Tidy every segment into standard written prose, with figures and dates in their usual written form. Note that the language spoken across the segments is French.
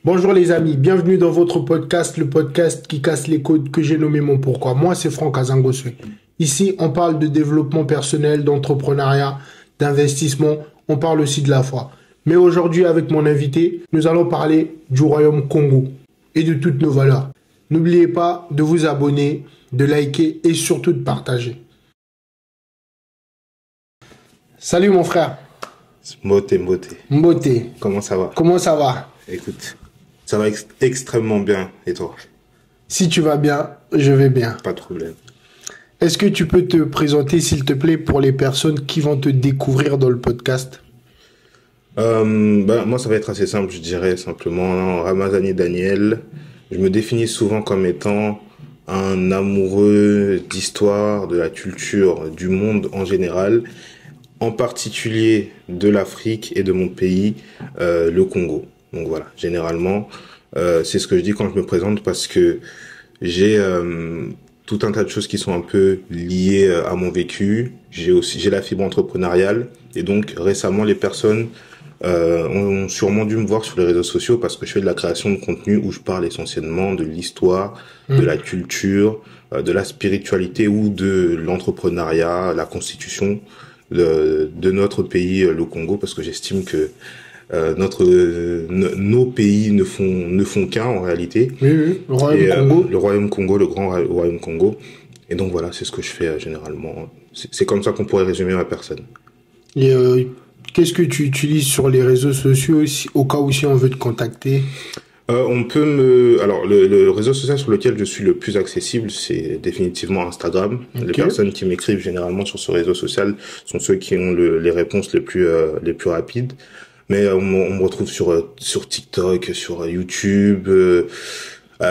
Bonjour les amis, bienvenue dans votre podcast, le podcast qui casse les codes que j'ai nommé Mon Pourquoi. Moi, c'est Franck Azangoswe. Ici, on parle de développement personnel, d'entrepreneuriat, d'investissement, on parle aussi de la foi. Mais aujourd'hui, avec mon invité, nous allons parler du Royaume Congo et de toutes nos valeurs. N'oubliez pas de vous abonner, de liker et surtout de partager. Salut mon frère. Mbote. Mbote. Comment ça va? Comment ça va? Écoute, ça va extrêmement bien. Et toi? Si tu vas bien, je vais bien. Pas de problème. Est-ce que tu peux te présenter, s'il te plaît, pour les personnes qui vont te découvrir dans le podcast? Moi, ça va être assez simple, je dirais simplement Ramazani Daniel. Je me définis souvent comme étant un amoureux d'histoire, de la culture, du monde en général, en particulier de l'Afrique et de mon pays, le Congo. Donc voilà, généralement, c'est ce que je dis quand je me présente parce que j'ai tout un tas de choses qui sont un peu liées à mon vécu. J'ai la fibre entrepreneuriale et donc récemment les personnes ont sûrement dû me voir sur les réseaux sociaux parce que je fais de la création de contenu où je parle essentiellement de l'histoire, de la culture, de la spiritualité ou de l'entrepreneuriat, la constitution de notre pays, le Congo, parce que j'estime que nos pays ne font qu'un en réalité. Oui, le Royaume Congo. Le Royaume Congo, le grand Royaume Congo. Et donc voilà, c'est ce que je fais généralement. C'est comme ça qu'on pourrait résumer ma personne. Et qu'est-ce que tu utilises sur les réseaux sociaux au cas où si on veut te contacter? Alors, le réseau social sur lequel je suis le plus accessible, c'est définitivement Instagram. Okay. Les personnes qui m'écrivent généralement sur ce réseau social sont ceux qui ont les réponses les plus rapides. Mais on me retrouve sur TikTok, sur YouTube,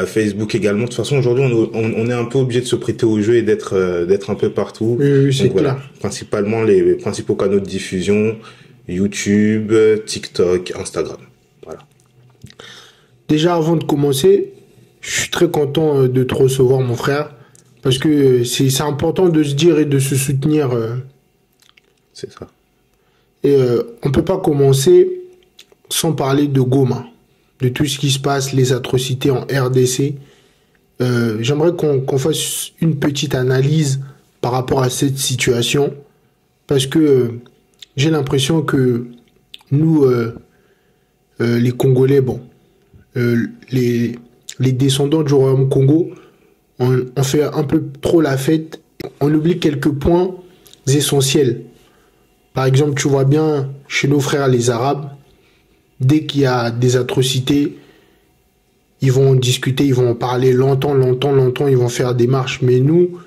Facebook également. De toute façon, aujourd'hui, on est un peu obligé de se prêter au jeu et d'être un peu partout. Oui, c'est clair. Voilà, principalement les principaux canaux de diffusion, YouTube, TikTok, Instagram. Voilà. Déjà, avant de commencer, je suis très content de te recevoir, mon frère, parce que c'est important de se dire et de se soutenir. C'est ça. Et on peut pas commencer sans parler de Goma, de tout ce qui se passe, les atrocités en RDC. J'aimerais qu'on fasse une petite analyse par rapport à cette situation, parce que j'ai l'impression que nous, les Congolais, les descendants du Royaume Congo, on fait un peu trop la fête. On oublie quelques points essentiels. Par exemple, tu vois bien chez nos frères les Arabes, dès qu'il y a des atrocités, ils vont discuter, ils vont en parler longtemps, ils vont faire des marches. Mais nous,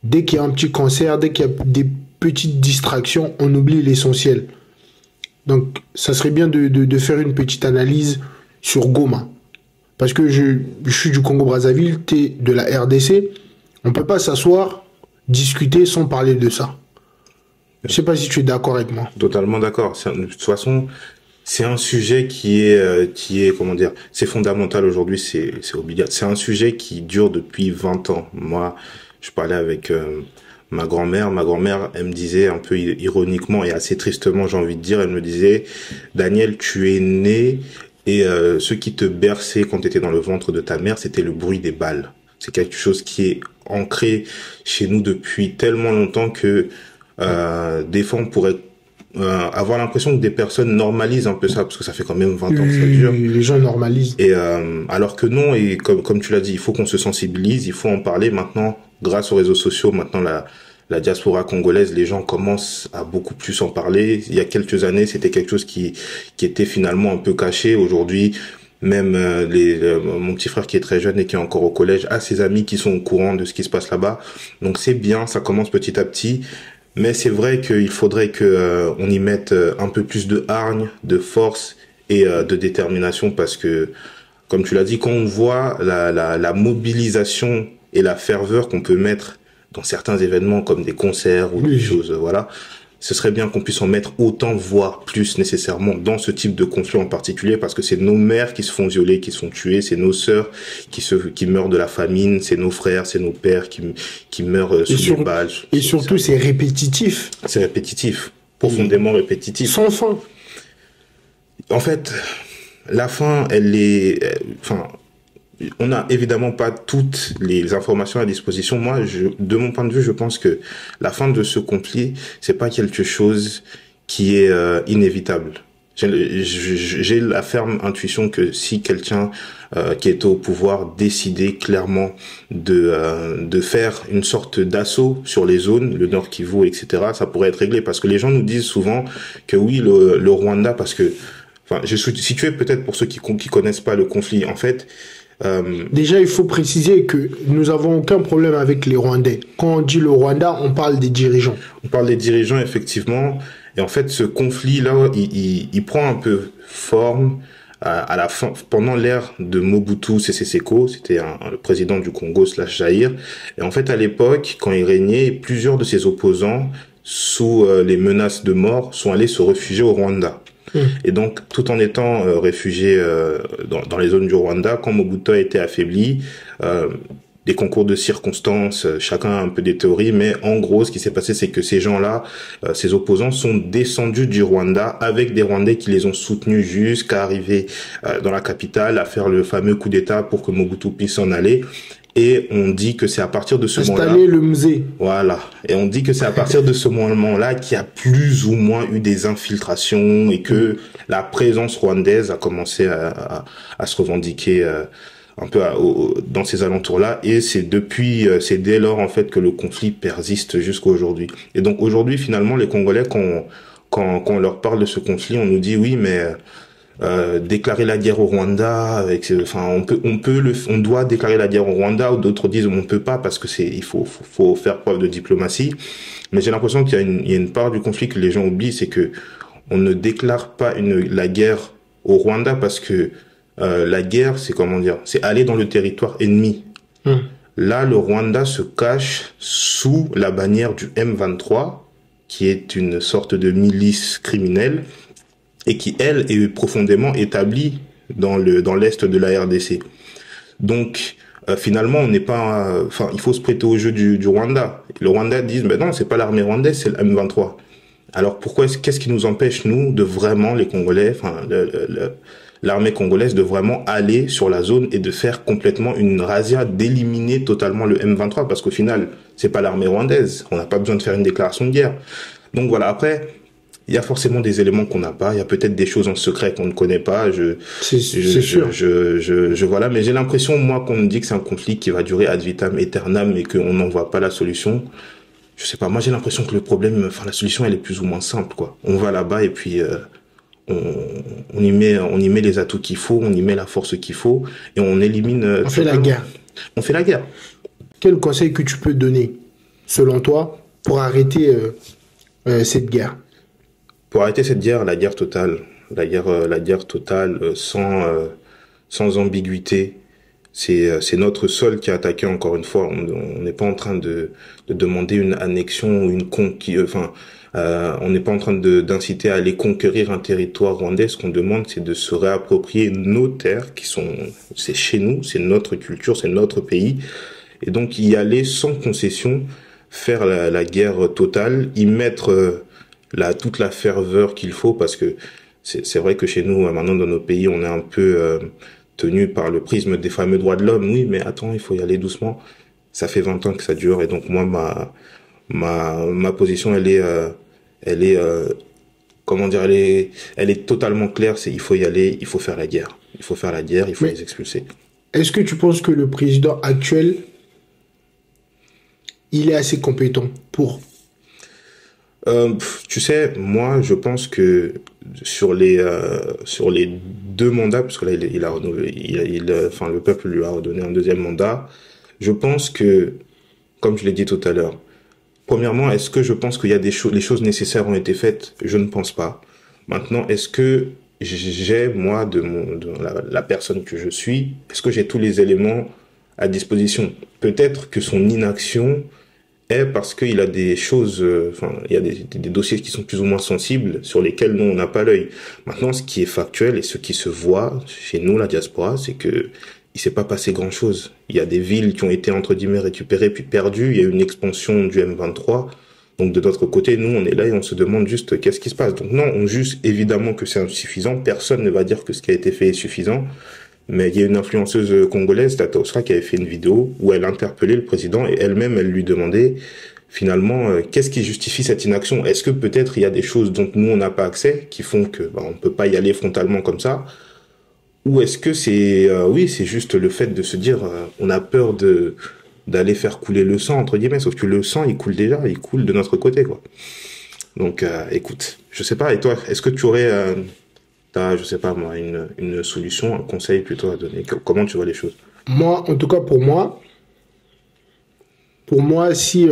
dès qu'il y a un petit cancer, dès qu'il y a des petites distractions, on oublie l'essentiel. Donc, ça serait bien de faire une petite analyse sur Goma. Parce que je suis du Congo-Brazzaville, tu es de la RDC. On ne peut pas s'asseoir, discuter sans parler de ça. Je ne sais pas si tu es d'accord avec moi. Totalement d'accord. De toute façon, c'est un sujet qui est, comment dire, c'est fondamental aujourd'hui, c'est obligatoire. C'est un sujet qui dure depuis 20 ans. Moi, je parlais avec ma grand-mère. Ma grand-mère, elle me disait un peu ironiquement et assez tristement, j'ai envie de dire, elle me disait, Daniel, tu es né et ce qui te berçait quand tu étais dans le ventre de ta mère, c'était le bruit des balles. C'est quelque chose qui est ancré chez nous depuis tellement longtemps que des fois on pourrait avoir l'impression que des personnes normalisent un peu ça parce que ça fait quand même 20 ans que ça dure. Les gens normalisent. Et alors que non, et comme tu l'as dit, il faut qu'on se sensibilise, il faut en parler maintenant grâce aux réseaux sociaux. Maintenant la diaspora congolaise, les gens commencent à beaucoup plus en parler. Il y a quelques années, c'était quelque chose qui était finalement un peu caché. Aujourd'hui, même mon petit frère qui est très jeune et qui est encore au collège a ses amis qui sont au courant de ce qui se passe là-bas. Donc c'est bien, ça commence petit à petit. Mais c'est vrai qu'il faudrait que on y mette un peu plus de hargne, de force et de détermination parce que, comme tu l'as dit, quand on voit la mobilisation et la ferveur qu'on peut mettre dans certains événements comme des concerts ou des choses, voilà, ce serait bien qu'on puisse en mettre autant, voire plus nécessairement dans ce type de conflit en particulier, parce que c'est nos mères qui se font violer, qui se font tuer, c'est nos sœurs qui meurent de la famine, c'est nos frères, c'est nos pères qui meurent sous les balles. Et surtout, c'est répétitif. C'est répétitif, profondément répétitif. Sans fin. En fait, la fin, elle est, enfin, on n'a évidemment pas toutes les informations à disposition. Moi, de mon point de vue, je pense que la fin de ce conflit, c'est pas quelque chose qui est inévitable. J'ai la ferme intuition que si quelqu'un qui est au pouvoir décidait clairement de faire une sorte d'assaut sur les zones, le Nord Kivu, etc., ça pourrait être réglé. Parce que les gens nous disent souvent que oui, le Rwanda, parce que, enfin, je suis situé peut-être pour ceux qui connaissent pas le conflit. En fait, déjà, il faut préciser que nous avons aucun problème avec les Rwandais. Quand on dit le Rwanda, on parle des dirigeants. On parle des dirigeants, effectivement. Et en fait, ce conflit-là, il prend un peu forme à la fin, pendant l'ère de Mobutu Sese Seko, c'était le président du Congo / Zaïre. Et en fait, à l'époque, quand il régnait, plusieurs de ses opposants, sous les menaces de mort, sont allés se réfugier au Rwanda. Et donc, tout en étant réfugiés dans les zones du Rwanda, quand Mobutu a été affaibli, des concours de circonstances, chacun a un peu des théories, mais en gros, ce qui s'est passé, c'est que ces gens-là, ces opposants, sont descendus du Rwanda avec des Rwandais qui les ont soutenus jusqu'à arriver dans la capitale, à faire le fameux coup d'État pour que Mobutu puisse s'en aller. Et on dit que c'est à partir de ce moment-là... Installer le musée. Voilà. Et on dit que c'est à partir de ce moment-là qu'il y a plus ou moins eu des infiltrations et que la présence rwandaise a commencé à se revendiquer un peu dans ces alentours-là. Et c'est c'est dès lors, en fait, que le conflit persiste jusqu'à aujourd'hui. Et donc, aujourd'hui, finalement, les Congolais, quand on leur parle de ce conflit, on nous dit, oui, mais... déclarer la guerre au Rwanda, enfin on doit déclarer la guerre au Rwanda, ou d'autres disent on peut pas parce que il faut faire preuve de diplomatie. Mais j'ai l'impression qu'il y a une part du conflit que les gens oublient, c'est que on ne déclare pas la guerre au Rwanda parce que la guerre, c'est comment dire, c'est aller dans le territoire ennemi. Là, le Rwanda se cache sous la bannière du M23, qui est une sorte de milice criminelle, et qui, elle, est profondément établie dans l'est de la RDC. Donc, finalement, on n'est pas... Enfin, il faut se prêter au jeu du Rwanda. Le Rwanda dit, mais non, c'est pas l'armée rwandaise, c'est le M23. Alors, qu'est-ce qui nous empêche, nous, de vraiment, les Congolais, enfin, l'armée congolaise, de vraiment aller sur la zone et de faire complètement une razzia, d'éliminer totalement le M23, parce qu'au final, c'est pas l'armée rwandaise. On n'a pas besoin de faire une déclaration de guerre. Donc voilà, après... Il y a forcément des éléments qu'on n'a pas. Il y a peut-être des choses en secret qu'on ne connaît pas. C'est sûr. Voilà. Mais j'ai l'impression, moi, qu'on me dit que c'est un conflit qui va durer ad vitam aeternam et qu'on n'en voit pas la solution. Je sais pas. Moi, j'ai l'impression que la solution, elle est plus ou moins simple, quoi. On va là-bas et puis, on y met les atouts qu'il faut, on y met la force qu'il faut et on élimine. On fait la guerre. On fait la guerre. Quel conseil que tu peux donner, selon toi, pour arrêter cette guerre? Pour arrêter cette guerre, la guerre totale, sans ambiguïté, c'est notre sol qui est attaqué encore une fois. On n'est pas en train de demander une annexion ou une on n'est pas en train d'inciter à aller conquérir un territoire rwandais. Ce qu'on demande, c'est de se réapproprier nos terres c'est chez nous, c'est notre culture, c'est notre pays. Et donc y aller sans concession, faire la guerre totale, y mettre toute la ferveur qu'il faut, parce que c'est vrai que chez nous, maintenant dans nos pays, on est un peu tenu par le prisme des fameux droits de l'homme. Oui, mais attends, il faut y aller doucement. Ça fait 20 ans que ça dure, et donc moi, ma position, elle est comment dire, elle est totalement claire. Il faut y aller, il faut faire la guerre. Il faut faire la guerre, il faut les expulser. Est-ce que tu penses que le président actuel, il est assez compétent pour... Tu sais, moi, je pense que sur les 2 mandats, parce que là, le peuple lui a redonné un 2e mandat, je pense que, comme je l'ai dit tout à l'heure, premièrement, est-ce que je pense qu'il y a les choses nécessaires ont été faites? Je ne pense pas. Maintenant, est-ce que j'ai, moi, de la personne que je suis, est-ce que j'ai tous les éléments à disposition? Peut-être que son inaction est parce qu'il a des choses, il y a des dossiers qui sont plus ou moins sensibles, sur lesquels nous, on n'a pas l'œil. Maintenant, ce qui est factuel et ce qui se voit chez nous, la diaspora, c'est que il s'est pas passé grand-chose. Il y a des villes qui ont été, entre guillemets, récupérées puis perdues. Il y a eu une expansion du M23. Donc de notre côté, nous, on est là et on se demande juste qu'est-ce qui se passe. Donc non, on juge évidemment que c'est insuffisant. Personne ne va dire que ce qui a été fait est suffisant. Mais il y a une influenceuse congolaise, Tata Osra, qui avait fait une vidéo où elle interpellait le président et elle-même, elle lui demandait finalement qu'est-ce qui justifie cette inaction. Est-ce que peut-être il y a des choses dont nous, on n'a pas accès qui font que on peut pas y aller frontalement comme ça? Ou est-ce que c'est oui, c'est juste le fait de se dire on a peur d'aller faire couler le sang entre guillemets, sauf que le sang il coule déjà, il coule de notre côté quoi. Donc écoute, je sais pas, et toi, est-ce que tu aurais je sais pas moi une solution, un conseil plutôt à donner? Comment tu vois les choses? Moi, en tout cas pour moi si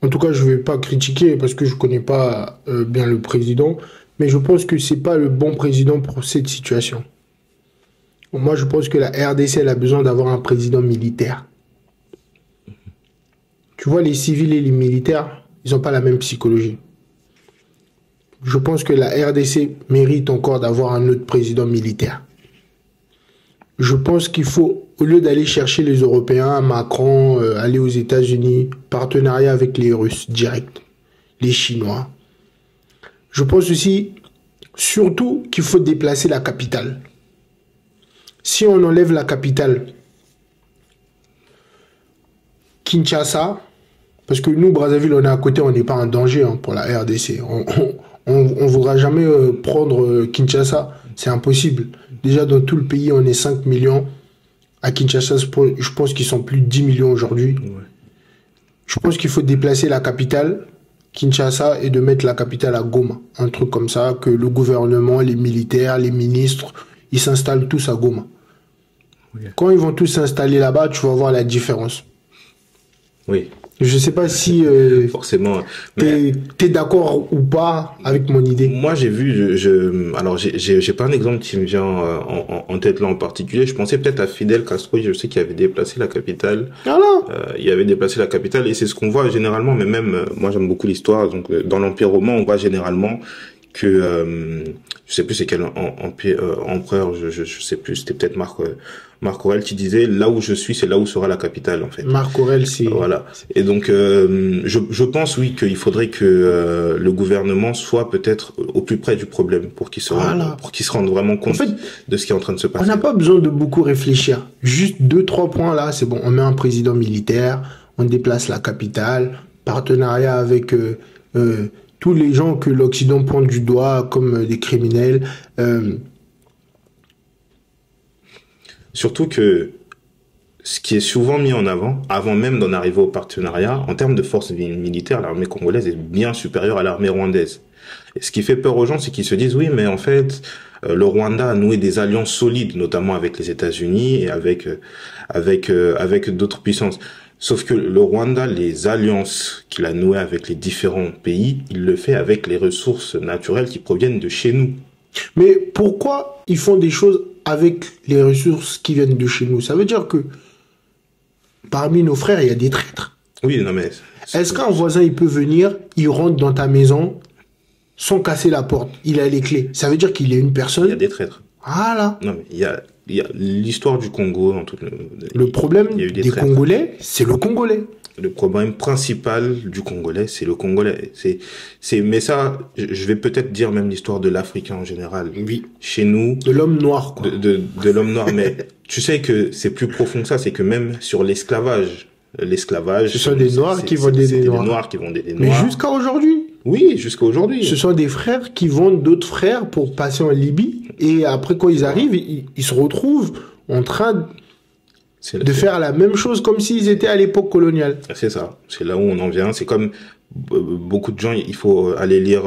en tout cas je vais pas critiquer parce que je connais pas bien le président, mais je pense que c'est pas le bon président pour cette situation. Moi, je pense que la RDC elle a besoin d'avoir un président militaire. Tu vois, les civils et les militaires, ils n'ont pas la même psychologie. Je pense que la RDC mérite encore d'avoir un autre président militaire. Je pense qu'il faut, au lieu d'aller chercher les Européens, Macron, aller aux États-Unis, partenariat avec les Russes, direct, les Chinois. Je pense aussi, surtout, qu'il faut déplacer la capitale. Si on enlève la capitale, Kinshasa, parce que nous, Brazzaville, on est à côté, on n'est pas en danger pour la RDC. On voudra jamais prendre Kinshasa, c'est impossible. Déjà, dans tout le pays, on est 5 millions. À Kinshasa, je pense qu'ils sont plus de 10 millions aujourd'hui. Ouais. Je pense qu'il faut déplacer la capitale, Kinshasa, et de mettre la capitale à Goma. Un truc comme ça, que le gouvernement, les militaires, les ministres, ils s'installent tous à Goma. Oui. Quand ils vont tous s'installer là-bas, tu vas voir la différence. Oui. Je sais pas si forcément t'es d'accord ou pas avec mon idée. Moi j'ai vu, alors j'ai pas un exemple qui me vient en tête là en particulier. Je pensais peut-être à Fidel Castro. Je sais qu'il avait déplacé la capitale. Voilà. Il avait déplacé la capitale et c'est ce qu'on voit généralement. Mais même moi j'aime beaucoup l'histoire. Donc dans l'Empire romain on voit généralement que je sais plus c'est quel empereur. Je sais plus. C'était peut-être Marc Aurèle qui disait là où je suis c'est là où sera la capitale en fait. Marc Aurèle c'est voilà. Et donc je pense oui qu'il faudrait que le gouvernement soit peut-être au plus près du problème pour qu'il se rende vraiment compte en fait, de ce qui est en train de se passer. On n'a pas besoin de beaucoup réfléchir. Juste 2-3 points là, c'est bon, on met un président militaire, on déplace la capitale, partenariat avec tous les gens que l'Occident pointe du doigt comme des criminels. Surtout que ce qui est souvent mis en avant même d'en arriver au partenariat, en termes de force militaire, l'armée congolaise est bien supérieure à l'armée rwandaise. Et ce qui fait peur aux gens, c'est qu'ils se disent, oui, mais en fait, le Rwanda a noué des alliances solides, notamment avec les États-Unis et avec d'autres puissances. Sauf que le Rwanda, les alliances qu'il a nouées avec les différents pays, il le fait avec les ressources naturelles qui proviennent de chez nous. Mais pourquoi ils font des choses avec les ressources qui viennent de chez nous? Ça veut dire que parmi nos frères, il y a des traîtres. Oui, non mais... Est-ce qu'un voisin, il peut venir, il rentre dans ta maison sans casser la porte, il a les clés? Ça veut dire qu'il est une personne... Il y a des traîtres. Voilà. Non mais il y a l'histoire du Congo... Le problème des Congolais, c'est le Congolais. Le problème principal du Congolais, c'est le Congolais. Mais ça, je vais peut-être dire même l'histoire de l'Africain en général. Oui. Chez nous. De l'homme noir, quoi. De l'homme noir. Mais tu sais que c'est plus profond que ça. C'est que même sur l'esclavage. Ce sont des Noirs qui vendent des Noirs. Des Noirs qui vendent des Noirs. Mais jusqu'à aujourd'hui. Oui, jusqu'à aujourd'hui. Ce sont des frères qui vendent d'autres frères pour passer en Libye. Et après, quand ils arrivent, ils se retrouvent en train de faire la même chose comme s'ils étaient à l'époque coloniale. C'est ça. C'est là où on en vient. C'est comme beaucoup de gens, il faut aller lire.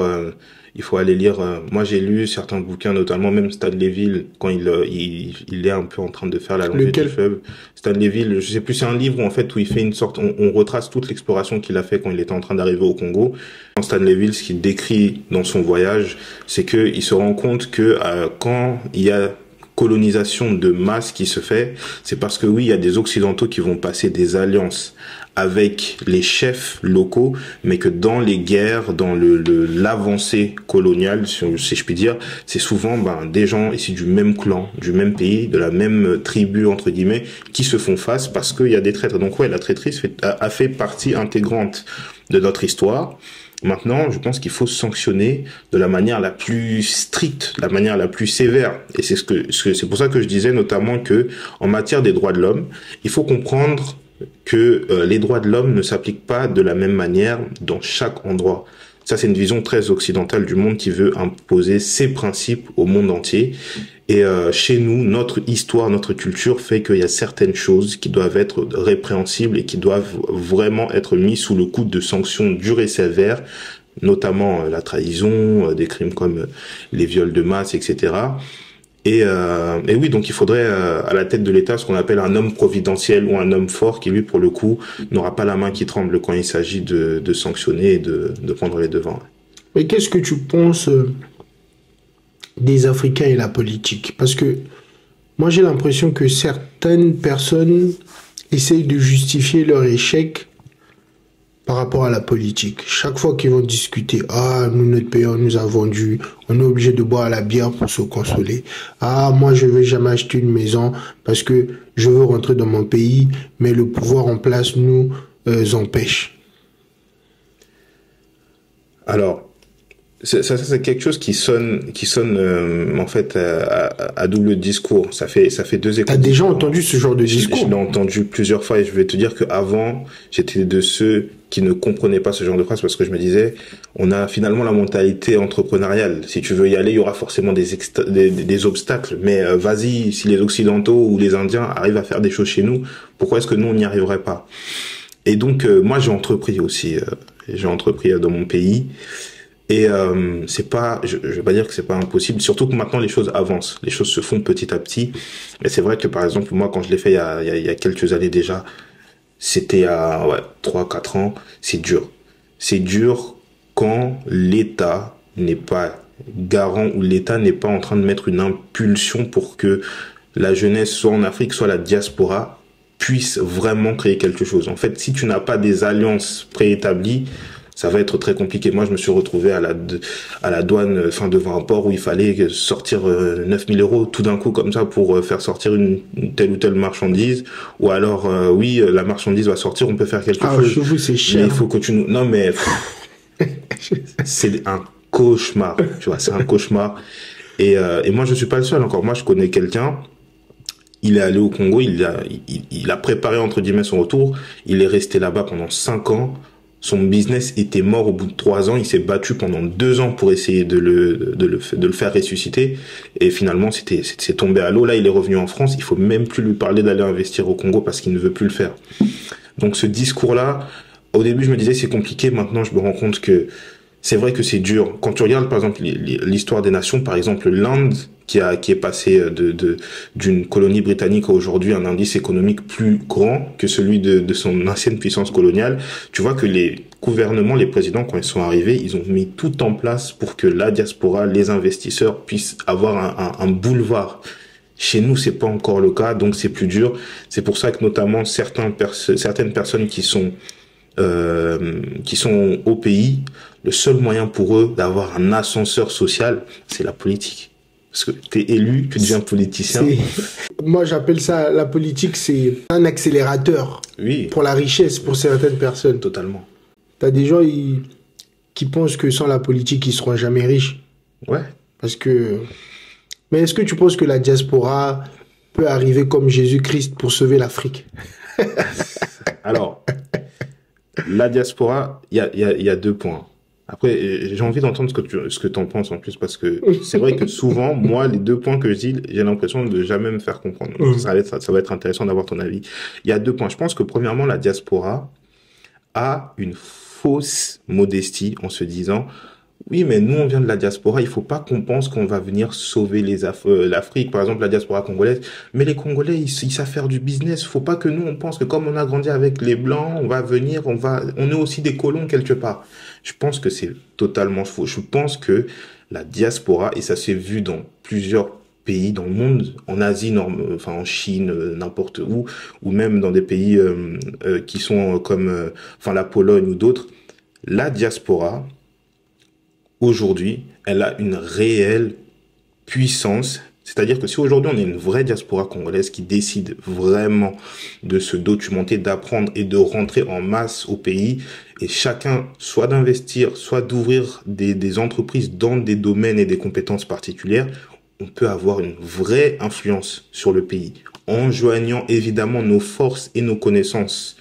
Moi, j'ai lu certains bouquins, notamment même Stanleyville, quand il est un peu en train de faire la longée du fleuve. Stanleyville, je sais plus, c'est un livre en fait où il fait une sorte, on retrace toute l'exploration qu'il a fait quand il était en train d'arriver au Congo. Dans Stanleyville, ce qu'il décrit dans son voyage, c'est que il se rend compte que quand il y a colonisation de masse qui se fait, c'est parce que oui, il y a des Occidentaux qui vont passer des alliances avec les chefs locaux, mais que dans les guerres, dans l'avancée coloniale, si je puis dire, c'est souvent des gens ici du même clan, du même pays, de la même tribu entre guillemets, qui se font face parce qu'il y a des traîtres. Donc ouais, la traîtrise a fait partie intégrante de notre histoire. Maintenant, je pense qu'il faut sanctionner de la manière la plus stricte, la manière la plus sévère. Et c'est pour ça que je disais notamment que en matière des droits de l'homme, il faut comprendre que les droits de l'homme ne s'appliquent pas de la même manière dans chaque endroit. Ça, c'est une vision très occidentale du monde qui veut imposer ses principes au monde entier. Et chez nous, notre histoire, notre culture fait qu'il y a certaines choses qui doivent être répréhensibles et qui doivent vraiment être mises sous le coup de sanctions dures et sévères, notamment la trahison, des crimes comme les viols de masse, etc. Et oui, donc il faudrait à la tête de l'État ce qu'on appelle un homme providentiel ou un homme fort qui, lui, pour le coup, n'aura pas la main qui tremble quand il s'agit de sanctionner et de prendre les devants. Mais qu'est-ce que tu penses des Africains et la politique? Parce que moi, j'ai l'impression que certaines personnes essayent de justifier leur échec par rapport à la politique. Chaque fois qu'ils vont discuter, nous, notre pays, on nous a vendu, on est obligé de boire la bière pour se consoler. Moi, je vais jamais acheter une maison parce que je veux rentrer dans mon pays, mais le pouvoir en place nous empêche. Alors, ça c'est quelque chose qui sonne en fait à double discours. Ça fait deux écoutes. T'as déjà entendu ce genre de discours? Je l'ai entendu plusieurs fois et je vais te dire que avant, j'étais de ceux qui ne comprenaient pas ce genre de phrase parce que je me disais, on a finalement la mentalité entrepreneuriale. Si tu veux y aller, il y aura forcément des obstacles. Mais vas-y, si les Occidentaux ou les Indiens arrivent à faire des choses chez nous, pourquoi est-ce que nous on n'y arriverait pas? Et donc moi j'ai entrepris aussi, dans mon pays. Et c'est pas, je vais pas dire que c'est pas impossible, surtout que maintenant les choses avancent, les choses se font petit à petit. Mais c'est vrai que par exemple moi quand je l'ai fait il y a quelques années déjà, c'était à 3-4 ans, c'est dur. C'est dur quand l'État n'est pas garant ou l'État n'est pas en train de mettre une impulsion pour que la jeunesse, soit en Afrique, soit la diaspora, puisse vraiment créer quelque chose. En fait, si tu n'as pas des alliances préétablies, ça va être très compliqué. Moi, je me suis retrouvé à la douane, devant un port où il fallait sortir 9000 € tout d'un coup comme ça pour faire sortir une telle ou telle marchandise. Ou alors, la marchandise va sortir, on peut faire quelque chose. Chez vous, c'est cher. Mais il faut que tu nous... Non, mais c'est un cauchemar. Tu vois, c'est un cauchemar. Et moi, je suis pas le seul encore. Moi, je connais quelqu'un. Il est allé au Congo, il a préparé entre guillemets son retour. Il est resté là-bas pendant 5 ans. Son business était mort au bout de 3 ans. Il s'est battu pendant 2 ans pour essayer de le faire ressusciter. Et finalement, c'est tombé à l'eau. Là, il est revenu en France. Il faut même plus lui parler d'aller investir au Congo parce qu'il ne veut plus le faire. Donc, ce discours-là, au début, je me disais c'est compliqué. Maintenant, je me rends compte que c'est vrai que c'est dur. Quand tu regardes, par exemple, l'histoire des nations, par exemple, l'Inde, qui est passé d'une colonie britannique à aujourd'hui un indice économique plus grand que celui de son ancienne puissance coloniale, tu vois que les gouvernements, les présidents, quand ils sont arrivés, ils ont mis tout en place pour que la diaspora, les investisseurs puissent avoir un boulevard. Chez nous, c'est pas encore le cas, donc c'est plus dur. C'est pour ça que notamment certaines personnes qui sont au pays, le seul moyen pour eux d'avoir un ascenseur social, c'est la politique. Parce que t'es élu, tu deviens politicien. Moi, j'appelle ça, la politique, c'est un accélérateur pour la richesse, pour certaines personnes. Totalement. T'as des gens qui pensent que sans la politique, ils seront jamais riches. Ouais. Mais est-ce que tu penses que la diaspora peut arriver comme Jésus-Christ pour sauver l'Afrique? Alors, la diaspora, il y a 2 points. Après, j'ai envie d'entendre ce que t'en penses en plus, parce que c'est vrai que souvent, moi, les 2 points que je dis, j'ai l'impression de jamais me faire comprendre. Donc, ça va être intéressant d'avoir ton avis. Il y a 2 points. Je pense que premièrement, la diaspora a une fausse modestie en se disant, oui, mais nous, on vient de la diaspora, il faut pas qu'on pense qu'on va venir sauver l'Afrique, par exemple, la diaspora congolaise. Mais les Congolais, ils savent faire du business. Faut pas que nous, on pense que comme on a grandi avec les Blancs, on va venir, on est aussi des colons quelque part. Je pense que c'est totalement faux. Je pense que la diaspora, et ça s'est vu dans plusieurs pays dans le monde, en Asie, enfin en Chine, n'importe où, ou même dans des pays qui sont comme enfin la Pologne ou d'autres, la diaspora, aujourd'hui, elle a une réelle puissance. C'est-à-dire que si aujourd'hui on est une vraie diaspora congolaise qui décide vraiment de se documenter, d'apprendre et de rentrer en masse au pays, et chacun soit d'investir, soit d'ouvrir des entreprises dans des domaines et des compétences particulières, on peut avoir une vraie influence sur le pays, en joignant évidemment nos forces et nos connaissances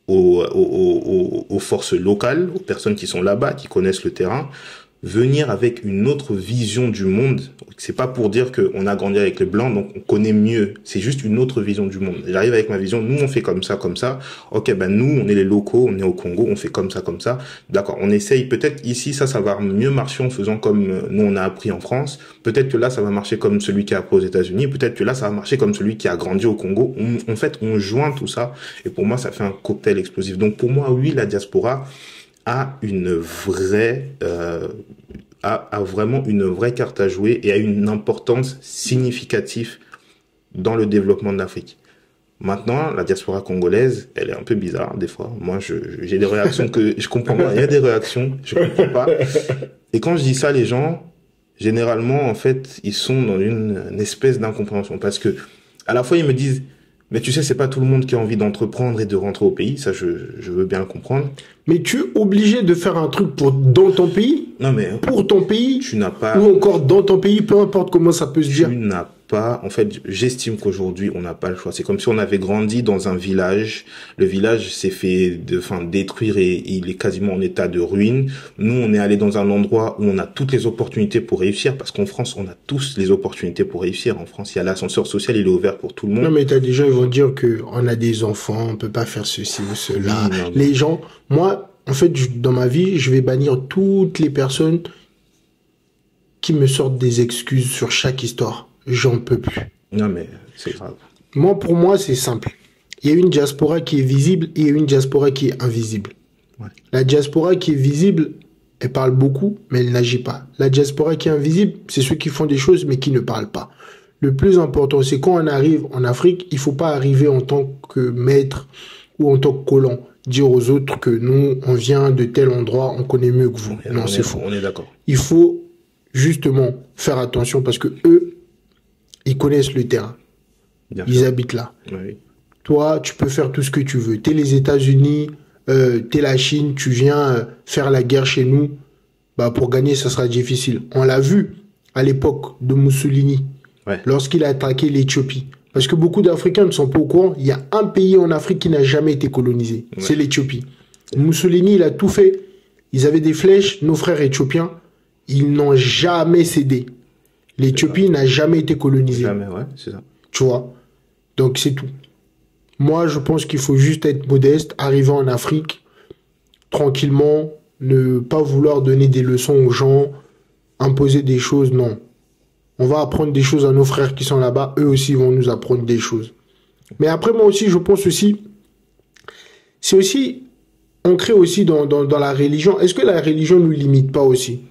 aux forces locales, aux personnes qui sont là-bas, qui connaissent le terrain, venir avec une autre vision du monde. C'est pas pour dire qu'on a grandi avec les blancs, donc on connaît mieux. C'est juste une autre vision du monde. J'arrive avec ma vision, nous on fait comme ça, comme ça. Ok, ben nous on est les locaux, on est au Congo, on fait comme ça, comme ça. D'accord, on essaye. Peut-être ici ça va mieux marcher en faisant comme nous on a appris en France. Peut-être que là ça va marcher comme celui qui a appris aux États-Unis. Peut-être que là ça va marcher comme celui qui a grandi au Congo. En fait, on joint tout ça et pour moi ça fait un cocktail explosif. Donc pour moi, oui, la diaspora a une vraie a vraiment une vraie carte à jouer et a une importance significative dans le développement de l'Afrique. Maintenant, la diaspora congolaise, elle est un peu bizarre des fois. Moi, j'ai des réactions que je comprends pas. Il y a des réactions, je comprends pas. Et quand je dis ça, les gens, généralement, en fait, ils sont dans une espèce d'incompréhension parce que à la fois ils me disent mais tu sais, c'est pas tout le monde qui a envie d'entreprendre et de rentrer au pays. Ça, je veux bien le comprendre. Mais tu es obligé de faire un truc dans ton pays? Non, mais pour ton pays? Tu n'as pas... Ou encore dans ton pays, peu importe comment ça peut se dire. Tu n'as pas... En fait, j'estime qu'aujourd'hui, on n'a pas le choix. C'est comme si on avait grandi dans un village. Le village s'est fait détruire et il est quasiment en état de ruine. Nous, on est allé dans un endroit où on a toutes les opportunités pour réussir. Parce qu'en France, on a tous les opportunités pour réussir. En France, il y a l'ascenseur social, il est ouvert pour tout le monde. Non, mais t'as des gens, ils vont dire que on a des enfants, on peut pas faire ceci ou cela. Oui, les gens... Moi, en fait, dans ma vie, je vais bannir toutes les personnes qui me sortent des excuses sur chaque histoire. J'en peux plus. Non, mais c'est grave. Moi, pour moi, c'est simple. Il y a une diaspora qui est visible et il y a une diaspora qui est invisible. Ouais. La diaspora qui est visible, elle parle beaucoup, mais elle n'agit pas. La diaspora qui est invisible, c'est ceux qui font des choses, mais qui ne parlent pas. Le plus important, c'est quand on arrive en Afrique, il faut pas arriver en tant que maître ou en tant que colon. Dire aux autres que nous, on vient de tel endroit, on connaît mieux que vous. Non, c'est faux. On est d'accord. Il faut justement faire attention parce que eux, ils connaissent le terrain. Ils habitent là. Oui. Toi, tu peux faire tout ce que tu veux. T'es les États-Unis, t'es la Chine, tu viens faire la guerre chez nous. Bah, pour gagner, ça sera difficile. On l'a vu à l'époque de Mussolini, lorsqu'il a attaqué l'Éthiopie. Parce que beaucoup d'Africains ne sont pas au courant. Il y a un pays en Afrique qui n'a jamais été colonisé. Ouais. C'est l'Éthiopie. Mussolini, il a tout fait. Ils avaient des flèches. Nos frères éthiopiens, ils n'ont jamais cédé. L'Éthiopie n'a jamais été colonisée. Jamais, ouais, c'est ça. Tu vois? Donc, c'est tout. Moi, je pense qu'il faut juste être modeste, arriver en Afrique, tranquillement, ne pas vouloir donner des leçons aux gens, imposer des choses, non. On va apprendre des choses à nos frères qui sont là-bas. Eux aussi vont nous apprendre des choses. Mais après, moi aussi, je pense aussi... C'est aussi... On crée aussi dans la religion. Est-ce que la religion ne nous limite pas aussi?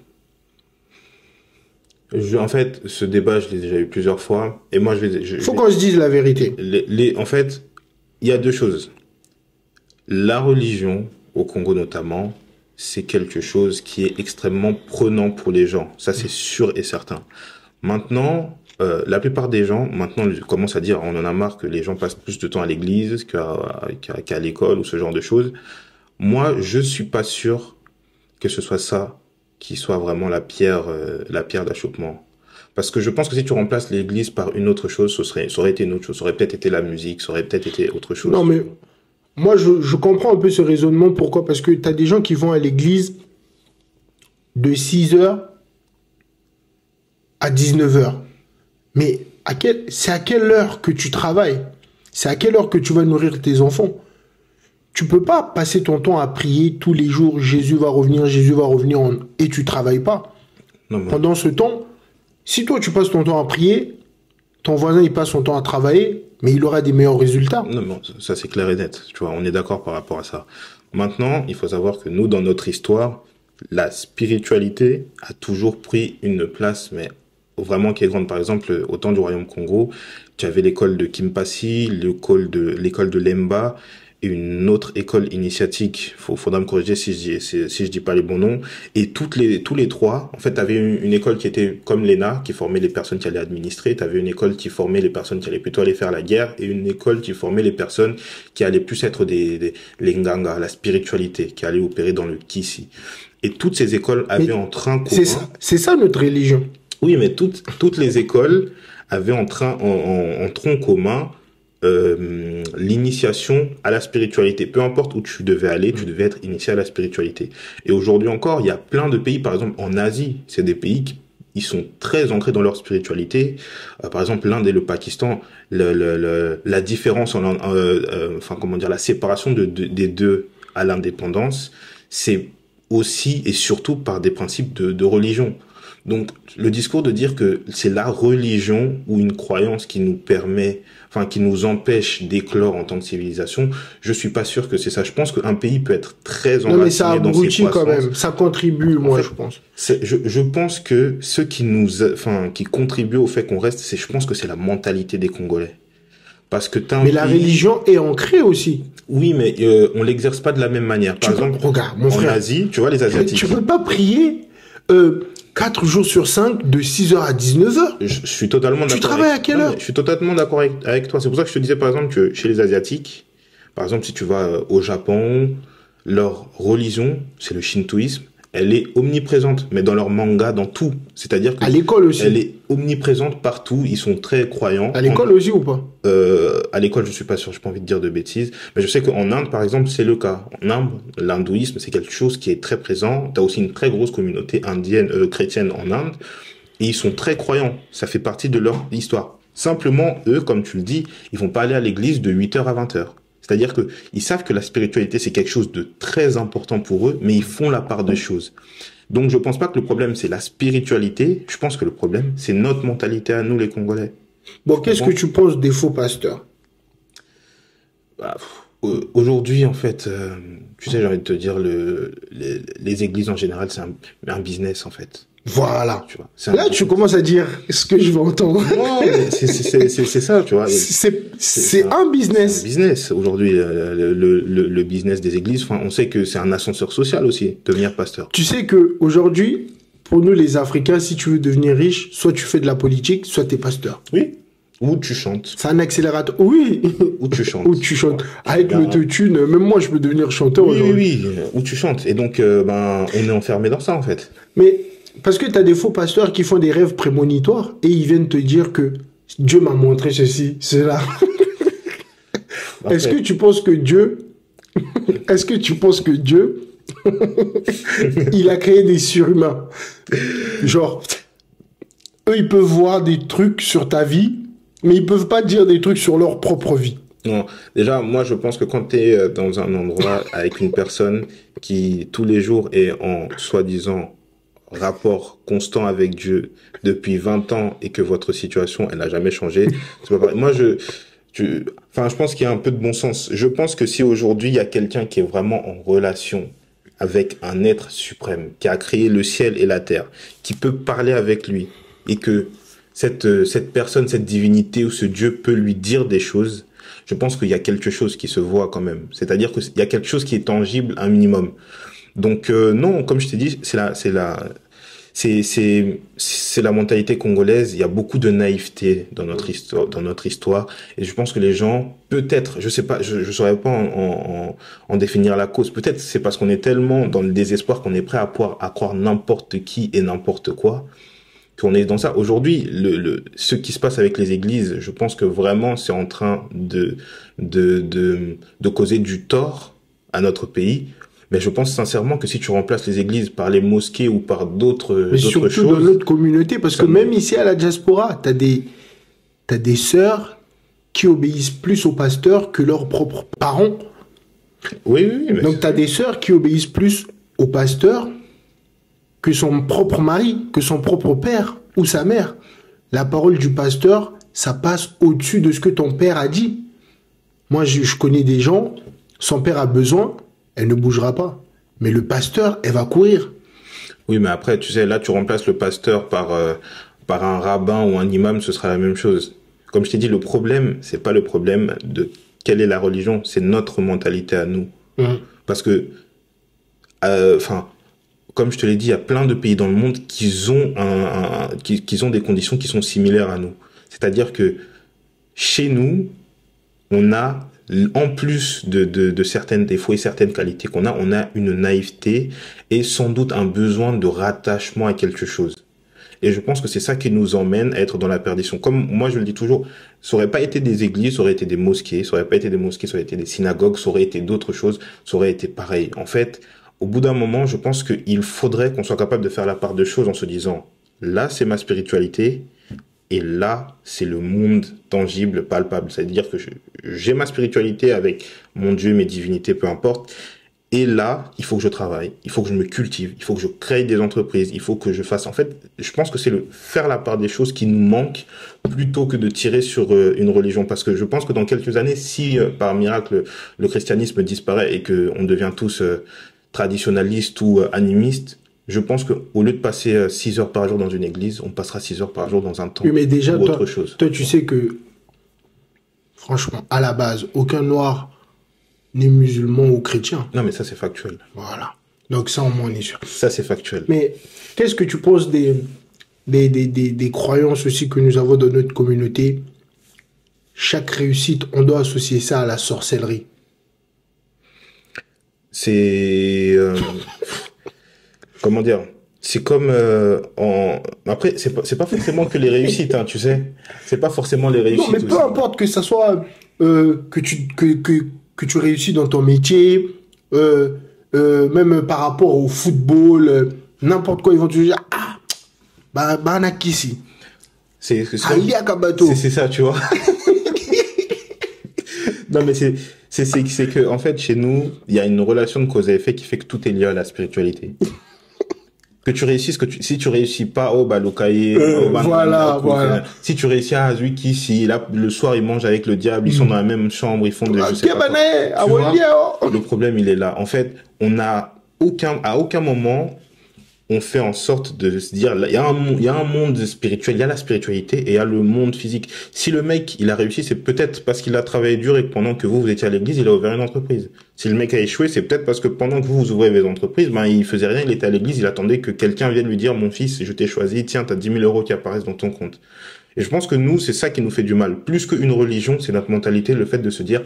En fait, ce débat, je l'ai déjà eu plusieurs fois. Et moi, faut qu'on se dise la vérité. En fait, il y a deux choses. La religion, au Congo notamment, c'est quelque chose qui est extrêmement prenant pour les gens. Ça, c'est sûr et certain. Maintenant, la plupart des gens, maintenant, commencent à dire, on en a marre que les gens passent plus de temps à l'église qu'à l'école ou ce genre de choses. Moi, je suis pas sûr que ce soit ça qui soit vraiment la pierre d'achoppement. Parce que je pense que si tu remplaces l'église par une autre chose, ça aurait été une autre chose. Ça aurait peut-être été la musique, ça aurait peut-être été autre chose. Non, mais moi, je comprends un peu ce raisonnement. Pourquoi? Parce que tu as des gens qui vont à l'église de 6h à 19h. Mais c'est à quelle heure que tu travailles? C'est à quelle heure que tu vas nourrir tes enfants? Tu peux pas passer ton temps à prier tous les jours, Jésus va revenir, et tu travailles pas. Non, pendant ce temps, si toi tu passes ton temps à prier, ton voisin il passe son temps à travailler, mais il aura des meilleurs résultats. Non, mais ça c'est clair et net. Tu vois, on est d'accord par rapport à ça. Maintenant, il faut savoir que nous, dans notre histoire, la spiritualité a toujours pris une place, mais vraiment qui est grande. Par exemple, au temps du Royaume Congo, tu avais l'école de Kimpasi, l'école de Lemba, et une autre école initiatique. Faudra me corriger si je dis pas les bons noms. Et tous les trois, en fait, t'avais une école qui était comme l'ENA, qui formait les personnes qui allaient administrer. T'avais une école qui formait les personnes qui allaient plutôt aller faire la guerre, et une école qui formait les personnes qui allaient plus être les nganga, la spiritualité, qui allaient opérer dans le kisi. Et toutes ces écoles avaient en train commun. C'est ça notre religion. Oui, mais toutes les écoles avaient en tronc commun l'initiation à la spiritualité. Peu importe où tu devais aller, tu devais être initié à la spiritualité. Et aujourd'hui encore, il y a plein de pays, par exemple en Asie, c'est des pays qui ils sont très ancrés dans leur spiritualité. Par exemple, l'Inde et le Pakistan, la différence, enfin comment dire, la séparation des deux à l'indépendance, c'est aussi et surtout par des principes de religion. Donc, le discours de dire que c'est la religion ou une croyance qui nous permet, enfin, qui nous empêche d'éclore en tant que civilisation, je suis pas sûr que c'est ça. Je pense qu'un pays peut être très enraciné dans ses croyances. Non, mais ça abrutit quand même. Ça contribue, moi, en fait, je pense. Je pense que ceux qui contribuent au fait qu'on reste, je pense que c'est la mentalité des Congolais. Parce que mais la religion est ancrée aussi. Oui, mais on l'exerce pas de la même manière. Par exemple, regarde, mon frère, en Asie, tu vois, les Asiatiques. Tu peux pas prier 4 jours sur 5 de 6h à 19h. Je suis totalement d'accord. Tu travailles à quelle heure? Je suis totalement d'accord avec toi. C'est pour ça que je te disais, par exemple, que chez les Asiatiques, par exemple, si tu vas au Japon, leur religion, c'est le shintoïsme. Elle est omniprésente, mais dans leur manga, dans tout. C'est-à-dire que à l'école aussi. Elle est omniprésente partout. Ils sont très croyants. À l'école aussi ou pas? À l'école, je suis pas sûr. J'ai pas envie de dire de bêtises, mais je sais qu'en Inde, par exemple, c'est le cas. En Inde, l'hindouisme, c'est quelque chose qui est très présent. T'as aussi une très grosse communauté indienne, chrétienne en Inde, et ils sont très croyants. Ça fait partie de leur histoire. Simplement, eux, comme tu le dis, ils vont pas aller à l'église de 8h à 20h. C'est-à-dire que ils savent que la spiritualité, c'est quelque chose de très important pour eux, mais ils font la part des choses. Donc, je pense pas que le problème, c'est la spiritualité. Je pense que le problème, c'est notre mentalité à nous, les Congolais. Bon, qu'est-ce que tu penses des faux pasteurs? Aujourd'hui, en fait, tu sais, j'ai envie de te dire, les églises en général, c'est un business, en fait. Voilà. Tu vois, là, tu commences à dire ce que je veux entendre. Non, c'est ça, tu vois. C'est un business. C'est un business. Aujourd'hui, le business des églises, enfin, on sait que c'est un ascenseur social aussi, devenir pasteur. Tu sais que aujourd'hui, pour nous les Africains, si tu veux devenir riche, soit tu fais de la politique, soit tu es pasteur. Oui. Ou tu chantes. C'est un accélérateur. Oui. Ou tu chantes. Ou tu chantes. Avec l'autotune, même moi, je peux devenir chanteur. Oui. Ou tu chantes. Et donc, on est enfermé dans ça, en fait. Mais parce que tu as des faux pasteurs qui font des rêves prémonitoires et ils viennent te dire que Dieu m'a montré ceci, cela. Est-ce que tu penses que Dieu, il a créé des surhumains? Genre, eux, ils peuvent voir des trucs sur ta vie, mais ils peuvent pas dire des trucs sur leur propre vie. Non, déjà, moi, je pense que quand tu es dans un endroit avec une personne qui, tous les jours, est en soi-disant rapport constant avec Dieu depuis 20 ans et que votre situation, elle n'a jamais changé, c'est pas pareil. Moi, je pense qu'il y a un peu de bon sens. Je pense que si aujourd'hui, il y a quelqu'un qui est vraiment en relation avec un être suprême, qui a créé le ciel et la terre, qui peut parler avec lui, et que cette personne, cette divinité ou ce Dieu peut lui dire des choses, je pense qu'il y a quelque chose qui se voit quand même. C'est-à-dire qu'il y a quelque chose qui est tangible, un minimum. Donc non, comme je t'ai dit, c'est la mentalité congolaise. Il y a beaucoup de naïveté dans notre histoire, et je pense que les gens, peut-être, je sais pas, je saurais pas en définir la cause. Peut-être c'est parce qu'on est tellement dans le désespoir qu'on est prêt à croire n'importe qui et n'importe quoi, qu'on est dans ça. Aujourd'hui, ce qui se passe avec les églises, je pense que vraiment c'est en train de causer du tort à notre pays. Mais je pense sincèrement que si tu remplaces les églises par les mosquées ou par d'autres choses... Mais surtout dans notre communauté, parce que même ici à la diaspora, t'as des sœurs qui obéissent plus au pasteur que leurs propres parents. Oui. Donc t'as des sœurs qui obéissent plus au pasteur que son propre mari, que son propre père ou sa mère. La parole du pasteur, ça passe au-dessus de ce que ton père a dit. Moi, je connais des gens, son père a besoin... Elle ne bougera pas. Mais le pasteur, elle va courir. Oui, mais après, tu sais, là, tu remplaces le pasteur par par un rabbin ou un imam, ce sera la même chose. Comme je t'ai dit, le problème, c'est pas le problème de quelle est la religion, c'est notre mentalité à nous. Parce que, enfin, comme je te l'ai dit, il y a plein de pays dans le monde qui ont qui ont des conditions qui sont similaires à nous. C'est-à-dire que chez nous, on a, en plus de certains défauts et certaines qualités qu'on a, on a une naïveté et sans doute un besoin de rattachement à quelque chose. Et je pense que c'est ça qui nous emmène à être dans la perdition. Comme moi, je le dis toujours, ça aurait pas été des églises, ça aurait été des mosquées, ça aurait pas été des mosquées, ça aurait été des synagogues, ça aurait été d'autres choses, ça aurait été pareil. En fait, au bout d'un moment, je pense qu'il faudrait qu'on soit capable de faire la part de choses en se disant, là, c'est ma spiritualité, et là, c'est le monde tangible, palpable. C'est-à-dire que j'ai ma spiritualité avec mon Dieu, mes divinités, peu importe. Et là, il faut que je travaille, il faut que je me cultive, il faut que je crée des entreprises, il faut que je fasse... En fait, je pense que c'est le faire la part des choses qui nous manquent plutôt que de tirer sur une religion. Parce que je pense que dans quelques années, si par miracle le christianisme disparaît et qu'on devient tous traditionnalistes ou animistes, je pense qu'au lieu de passer 6 heures par jour dans une église, on passera 6 heures par jour dans un temple oui, mais déjà, ou autre chose. Toi, tu sais que, franchement, à la base, aucun noir ni musulman ou chrétien. Non, mais ça, c'est factuel. Voilà. Donc ça, au moins, on est sûr. Ça, c'est factuel. Mais qu'est-ce que tu penses des croyances aussi que nous avons dans notre communauté? Chaque réussite, on doit associer ça à la sorcellerie. C'est... comment dire? C'est comme après c'est pas forcément que les réussites, hein, tu sais. C'est pas forcément les réussites. Non, mais peu importe que ça soit que tu réussis dans ton métier, même par rapport au football, n'importe quoi, ils vont te dire on a qui ici. C'est ça, tu vois. Non, mais c'est que en fait chez nous, il y a une relation de cause à effet qui fait que tout est lié à la spiritualité. Que tu réussisses, si tu réussis pas, l'okaye, voilà. Si tu réussis à Azuki, si là, le soir, ils mangent avec le diable, ils sont dans la même chambre, ils font de, je sais pas quoi. Le problème, il est là. En fait, à aucun moment, on fait en sorte de se dire, il y a un monde spirituel, il y a la spiritualité et il y a le monde physique. Si le mec, il a réussi, c'est peut-être parce qu'il a travaillé dur et que pendant que vous étiez à l'église, il a ouvert une entreprise. Si le mec a échoué, c'est peut-être parce que pendant que vous ouvrez vos entreprises, il faisait rien, il était à l'église, il attendait que quelqu'un vienne lui dire, mon fils, je t'ai choisi, tiens, t'as 10 000 euros qui apparaissent dans ton compte. Et je pense que nous, c'est ça qui nous fait du mal. Plus qu'une religion, c'est notre mentalité, le fait de se dire,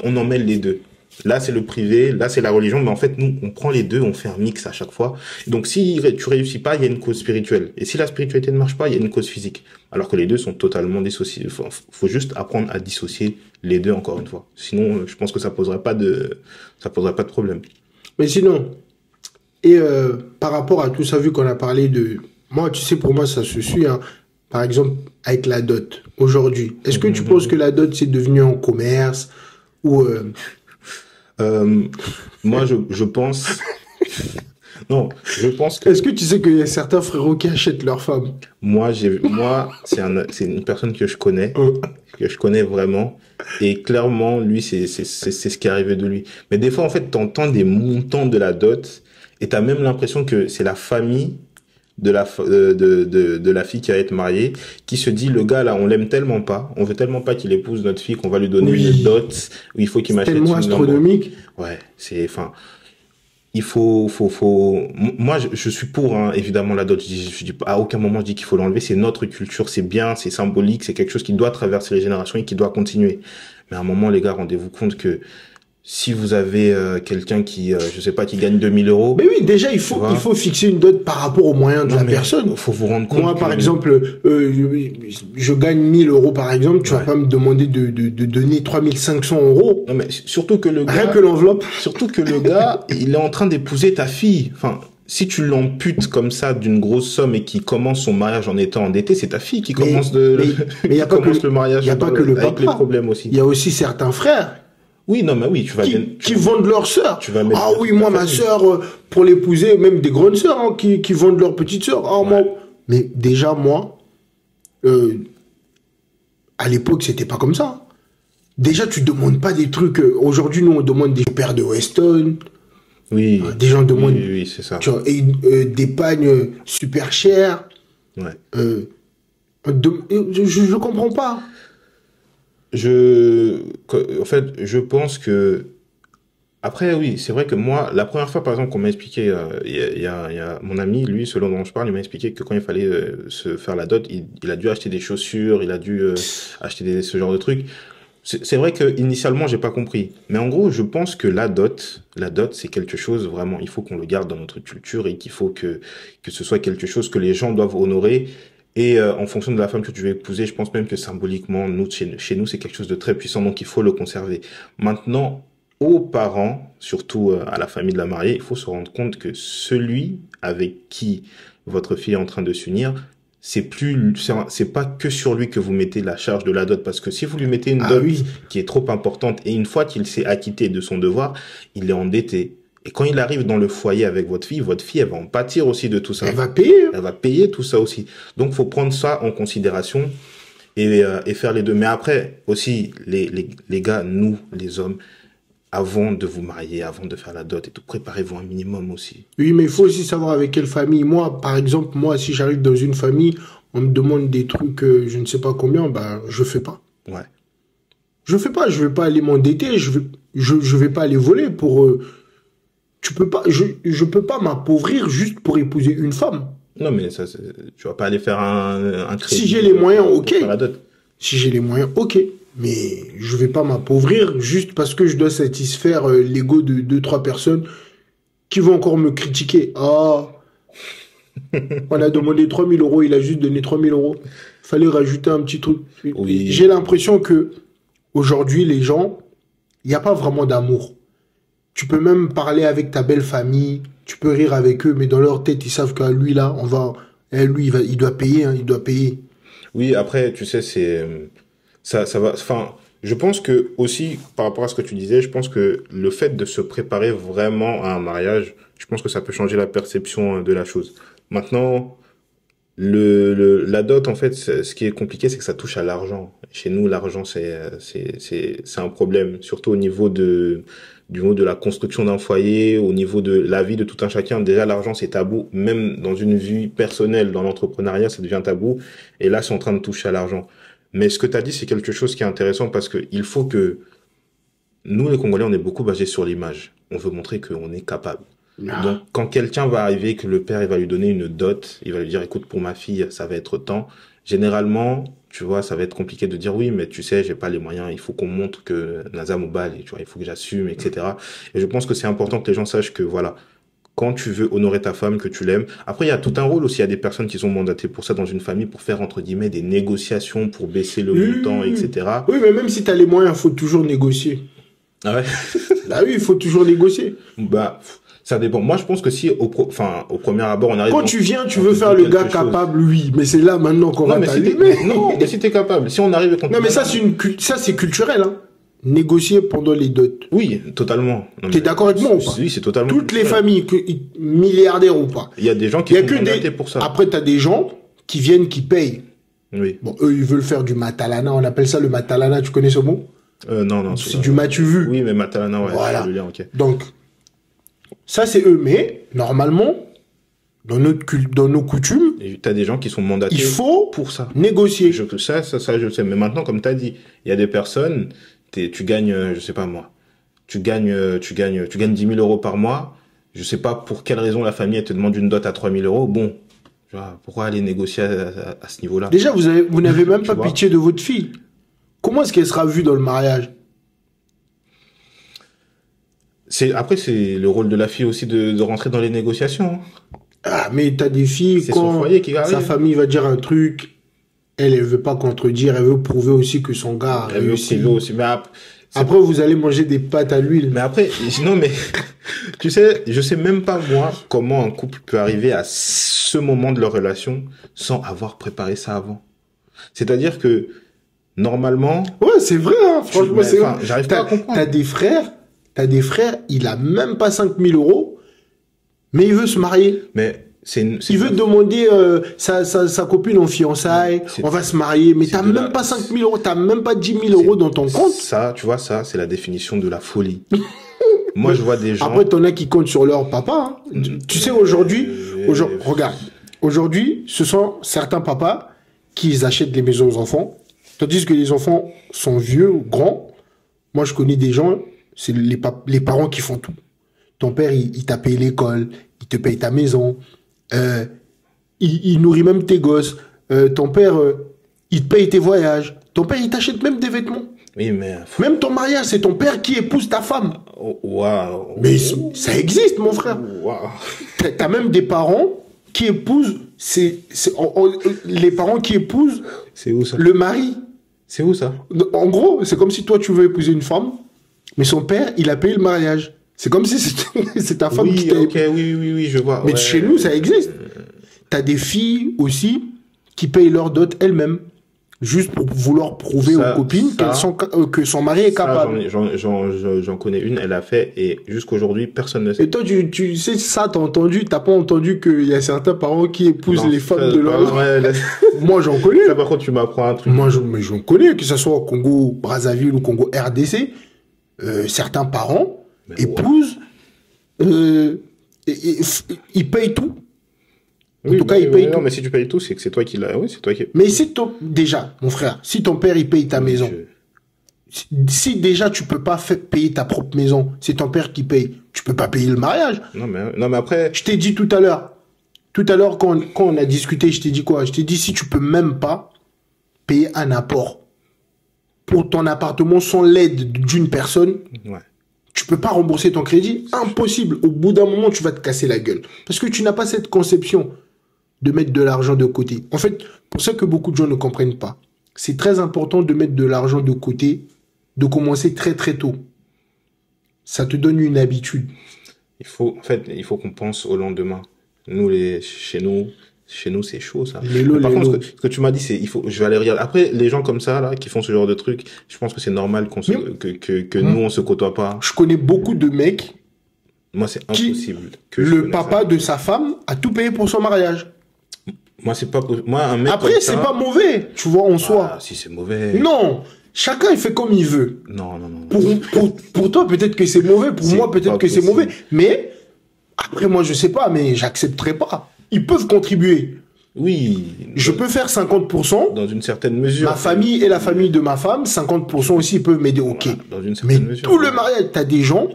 on en mêle les deux. Là, c'est le privé, là, c'est la religion, mais en fait, nous, on prend les deux, on fait un mix à chaque fois. Donc, si tu réussis pas, il y a une cause spirituelle. Et si la spiritualité ne marche pas, il y a une cause physique. Alors que les deux sont totalement dissociés. Faut juste apprendre à dissocier les deux, encore une fois. Sinon, je pense que ça poserait pas de problème. Mais sinon, par rapport à tout ça, vu qu'on a parlé de... Moi, tu sais, pour moi, ça se suit, hein. Par exemple, avec la dot, aujourd'hui. Est-ce que tu penses que la dot, c'est devenu un commerce ou... moi, je pense... Non, je pense que... Est-ce que tu sais qu'il y a certains frérots qui achètent leurs femmes? Moi, c'est une personne que je connais vraiment. Et clairement, lui, c'est ce qui est arrivé de lui. Mais des fois, en fait, t'entends des montants de la dot et t'as même l'impression que c'est la famille de la fille qui va être mariée, qui se dit, le gars là, on l'aime tellement pas, on veut tellement pas qu'il épouse notre fille qu'on va lui donner une dot où il faut qu'il m'achète une tellement astronomique. Ouais, il faut, moi, je suis pour, hein, évidemment, la dot. Je dis, à aucun moment, je dis qu'il faut l'enlever. C'est notre culture, c'est bien, c'est symbolique, c'est quelque chose qui doit traverser les générations et qui doit continuer. Mais à un moment, les gars, rendez-vous compte que si vous avez quelqu'un qui, je sais pas, qui gagne 2 000 euros. Mais oui, déjà, il faut fixer une dot par rapport aux moyens de la personne. Faut vous rendre compte. Moi, par exemple, je gagne 1 000 euros, par exemple, tu vas pas me demander de donner 3 500 euros. Non, mais surtout que le gars. Rien que l'enveloppe. Surtout que le gars, il est en train d'épouser ta fille. Enfin, si tu l'amputes comme ça d'une grosse somme et qu'il commence son mariage en étant endetté, c'est ta fille qui commence mais y a pas que le mariage. Il y a pas que le avec les problèmes aussi. Il y a aussi certains frères. Oui, non, mais oui, qui vendent leur sœur. Ah oui, moi, ma sœur, pour l'épouser, même des grandes sœurs, hein, qui vendent leur petite sœur. Ah, moi. Mais déjà, moi, à l'époque, c'était pas comme ça. Déjà, tu demandes pas des trucs. Aujourd'hui, nous, on demande des paires de Weston. Oui. Des gens demandent. Oui, c'est ça. Tu vois, des pagnes super chères. Ouais. Je comprends pas. En fait, je pense que après, oui, c'est vrai que moi, la première fois, par exemple, qu'on m'a expliqué, il y a mon ami, lui, selon dont je parle, il m'a expliqué que quand il fallait se faire la dot, il a dû acheter des chaussures, il a dû acheter ce genre de trucs. C'est vrai que initialement, j'ai pas compris. Mais en gros, je pense que la dot, c'est quelque chose vraiment, il faut qu'on le garde dans notre culture et qu'il faut que ce soit quelque chose que les gens doivent honorer. Et en fonction de la femme que tu veux épouser, je pense même que symboliquement, nous, chez nous, c'est quelque chose de très puissant, donc il faut le conserver. Maintenant, aux parents, surtout à la famille de la mariée, il faut se rendre compte que celui avec qui votre fille est en train de s'unir, c'est pas que sur lui que vous mettez la charge de la dot, parce que si vous lui mettez une Ah dot oui, qui est trop importante et une fois qu'il s'est acquitté de son devoir, il est endetté. Et quand il arrive dans le foyer avec votre fille, elle va en pâtir aussi de tout ça. elle va payer. Elle va payer tout ça aussi. Donc, faut prendre ça en considération et faire les deux. Mais après, aussi, les gars, nous, les hommes, avant de vous marier, avant de faire la dot et tout, préparez-vous un minimum aussi. Oui, mais il faut aussi savoir avec quelle famille. Moi, par exemple, moi, si j'arrive dans une famille, on me demande des trucs, je ne sais pas combien, bah, je fais pas. Ouais. Je fais pas, je vais pas aller m'endetter, je vais pas aller voler pour, tu peux pas, je peux pas m'appauvrir juste pour épouser une femme. Non, mais ça, tu vas pas aller faire un crédit. Si j'ai les moyens, pour ok. faire la dot. Si j'ai les moyens, ok. Mais je vais pas m'appauvrir juste parce que je dois satisfaire l'ego de deux, trois personnes qui vont encore me critiquer. Ah, on a demandé 3000 euros, il a juste donné 3000 euros. Fallait rajouter un petit truc. Oui. J'ai l'impression que aujourd'hui, les gens, il n'y a pas vraiment d'amour. Tu peux même parler avec ta belle famille, tu peux rire avec eux, mais dans leur tête, ils savent qu'à lui, là, lui, il doit payer, hein, il doit payer. Oui, après, tu sais, ça va, enfin, je pense que aussi, par rapport à ce que tu disais, je pense que le fait de se préparer vraiment à un mariage, je pense que ça peut changer la perception de la chose. Maintenant, la dot, en fait, ce qui est compliqué, c'est que ça touche à l'argent. Chez nous, l'argent, c'est un problème, surtout au niveau du niveau de la construction d'un foyer, au niveau de la vie de tout un chacun. Déjà, l'argent, c'est tabou. Même dans une vie personnelle, dans l'entrepreneuriat, ça devient tabou. Et là, c'est en train de toucher à l'argent. Mais ce que tu as dit, c'est quelque chose qui est intéressant parce que il faut que nous, les Congolais, on est beaucoup basé sur l'image. On veut montrer qu'on est capable. Donc, quand quelqu'un va arriver, que le père, il va lui donner une dot, il va lui dire, écoute, pour ma fille, ça va être tant. Généralement, tu vois, ça va être compliqué de dire, oui, mais tu sais, j'ai pas les moyens, il faut qu'on montre que Naza Mobile, tu vois, il faut que j'assume, etc. Et je pense que c'est important que les gens sachent que, voilà, quand tu veux honorer ta femme, que tu l'aimes. Après, il y a tout un rôle aussi. Il y a des personnes qui sont mandatées pour ça dans une famille, pour faire, entre guillemets, des négociations, pour baisser le montant, etc. Oui, mais même si tu as les moyens, il faut toujours négocier. Ah ouais? Là, oui, il faut toujours négocier. Bah, ça dépend. Moi, je pense que si, au premier abord, on arrive... Quand tu viens, tu veux faire le gars capable, oui. Mais c'est là, maintenant, qu'on va t'allumer. Non, mais si t'es capable. Si on arrive... Non, mais ça, c'est culturel, hein. Négocier pendant les dots. Oui, totalement. T'es d'accord avec moi ou pas? Oui, c'est totalement. Toutes les familles, milliardaires ou pas. Il y a des gens qui sont mandatés pour ça. Après, t'as des gens qui viennent, qui payent. Oui. Bon, eux, ils veulent faire du matalana. On appelle ça le matalana. Tu connais ce mot? Non. C'est du matu vu. Oui, mais matalana, ouais. Voilà. Le lien, ok. Donc, ça, c'est eux. Mais, normalement, dans nos coutumes, t'as des gens qui sont mandatés il faut pour ça. Négocier. Ça, je le sais. Mais maintenant, comme t'as dit, il y a des personnes, tu gagnes, je sais pas moi, tu gagnes 10 000 euros par mois. Je sais pas pour quelle raison la famille elle te demande une dot à 3 000 euros. Bon, pourquoi aller négocier à ce niveau-là? Déjà, vous n'avez même pas vois. pitié de votre fille. Comment est-ce qu'elle sera vue dans le mariage? Après, c'est le rôle de la fille aussi de rentrer dans les négociations. Ah, mais t'as des filles, C'est son quand foyer qui arrive. sa famille va dire un truc, elle veut pas contredire, elle veut prouver aussi que son gars a Elle veut réussi. priver aussi. Mais après, vous allez manger des pâtes à l'huile. Mais après, non, mais tu sais, je sais même pas moi comment un couple peut arriver à ce moment de leur relation sans avoir préparé ça avant. C'est-à-dire que normalement, Ouais, c'est vrai, hein, franchement, c'est vrai. j'arrive pas à comprendre. T'as des frères, il a même pas 5000 euros, mais il veut se marier. Mais Il veut demander sa copine en fiançailles, on va se marier, mais t'as même pas 5000 euros, t'as même pas 10 000 euros dans ton compte. Ça, tu vois, ça, c'est la définition de la folie. Moi, je vois des gens. Après, t'en as qui comptent sur leur papa. Hein. Tu sais, aujourd'hui, regarde, aujourd'hui, ce sont certains papas qu'ils achètent des maisons aux enfants, tandis que les enfants sont vieux ou grands. Moi, je connais des gens, c'est les parents qui font tout. Ton père, il t'a payé l'école, il te paye ta maison, il nourrit même tes gosses. Ton père, il te paye tes voyages. Ton père, il t'achète même des vêtements. Oui, mais... Même ton mariage, c'est ton père qui épouse ta femme. Waouh. Mais ça existe, mon frère. Waouh. T'as même des parents qui épousent... les parents qui épousent... C'est où ça? Le mari. C'est où ça? En gros, c'est comme si toi, tu veux épouser une femme, mais son père, il a payé le mariage. C'est comme si c'est ta femme qui t'a épousé. Oui, je vois. Mais ouais. chez nous, ça existe. T'as des filles aussi qui payent leur dot elles-mêmes, juste pour vouloir prouver aux copines que son mari est capable. J'en connais une, elle a fait, et jusqu'aujourd'hui, personne ne sait. Et toi, tu sais ça, t'as pas entendu qu'il y a certains parents qui épousent les femmes de leur... Moi, j'en connais. Ça, par contre, tu m'apprends un truc. Moi, j'en connais, que ce soit au Congo, Brazzaville ou Congo RDC, certains parents épousent, ils payent tout. En tout cas, il paye tout. Non, mais si tu payes tout, c'est que c'est toi qui l'as. Oui, c'est toi qui. Mais si déjà, mon frère, si ton père, il paye ta maison, si déjà tu peux pas payer ta propre maison, c'est ton père qui paye, tu peux pas payer le mariage. Non, mais après. Je t'ai dit tout à l'heure, quand on a discuté, je t'ai dit quoi? Je t'ai dit, si tu peux même pas payer un apport pour ton appartement sans l'aide d'une personne, tu peux pas rembourser ton crédit. Impossible. Au bout d'un moment, tu vas te casser la gueule. Parce que tu n'as pas cette conception de mettre de l'argent de côté. En fait, pour ça que beaucoup de gens ne comprennent pas. C'est très important de mettre de l'argent de côté, de commencer très très tôt. Ça te donne une habitude. Il faut qu'on pense au lendemain. Chez nous, c'est chaud, ça. Par contre, ce que tu m'as dit, je vais aller regarder. Après, les gens comme ça, là, qui font ce genre de trucs, je pense que c'est normal que nous, on se côtoie pas. Je connais beaucoup de mecs. Moi, c'est impossible. Le papa de sa femme a tout payé pour son mariage. Moi, c'est pas possible. Moi, un mec. Après, c'est pas mauvais, tu vois, en soi. Si c'est mauvais. Non. Chacun, il fait comme il veut. Non. Pour toi, peut-être que c'est mauvais. Pour moi, peut-être que c'est mauvais. Mais, après, moi, je sais pas, mais j'accepterai pas. Ils peuvent contribuer. Oui. Je peux faire 50%. Dans une certaine mesure. Ma famille et la famille de ma femme, 50% aussi, ils peuvent m'aider. Ok. Dans une certaine mesure. Tout le mariage, t'as des gens,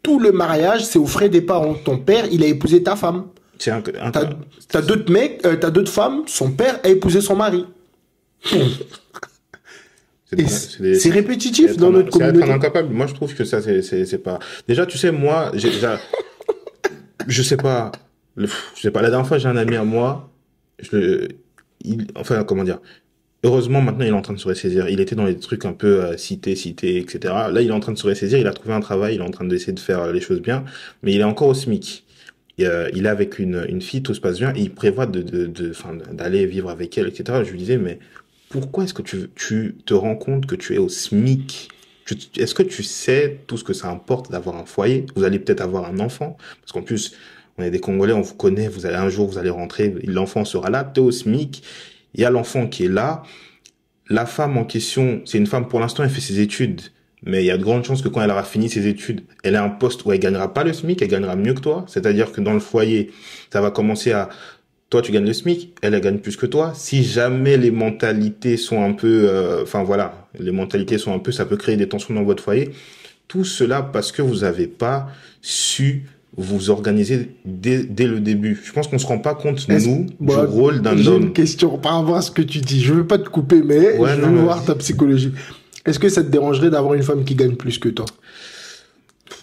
tout le mariage, c'est aux frais des parents. Ton père, il a épousé ta femme. T'as d'autres mecs, t'as d'autres femmes, son père a épousé son mari. C'est répétitif dans notre communauté. C'est être un incapable. Moi, je trouve que ça, c'est pas... Déjà, tu sais, moi, je sais pas, la dernière fois, j'ai un ami à moi, comment dire, heureusement, maintenant, il est en train de se ressaisir. Il était dans les trucs un peu cité, etc. Là, il est en train de se ressaisir, il a trouvé un travail, il est en train d'essayer de faire les choses bien, mais il est encore au SMIC. Il est avec une fille, tout se passe bien, et il prévoit d'aller vivre avec elle, etc. Je lui disais, mais pourquoi est-ce que tu te rends compte que tu es au SMIC? Est-ce que tu sais tout ce que ça importe d'avoir un foyer? Vous allez peut-être avoir un enfant, parce qu'en plus, on est des Congolais, on vous connaît, un jour, vous allez rentrer, l'enfant sera là, t'es au SMIC, il y a l'enfant qui est là, la femme en question, c'est une femme, pour l'instant, elle fait ses études, mais il y a de grandes chances que quand elle aura fini ses études, elle a un poste où elle gagnera pas le SMIC, elle gagnera mieux que toi. C'est-à-dire que dans le foyer, ça va commencer à, toi tu gagnes le SMIC, elle gagne plus que toi. Si jamais les mentalités sont un peu, les mentalités sont un peu, ça peut créer des tensions dans votre foyer. Tout cela parce que vous avez pas su vous organiser dès le début. Je pense qu'on se rend pas compte, nous, du rôle d'un homme. J'ai une question par rapport à ce que tu dis. Je veux pas te couper, mais je veux voir ta psychologie. Est-ce que ça te dérangerait d'avoir une femme qui gagne plus que toi?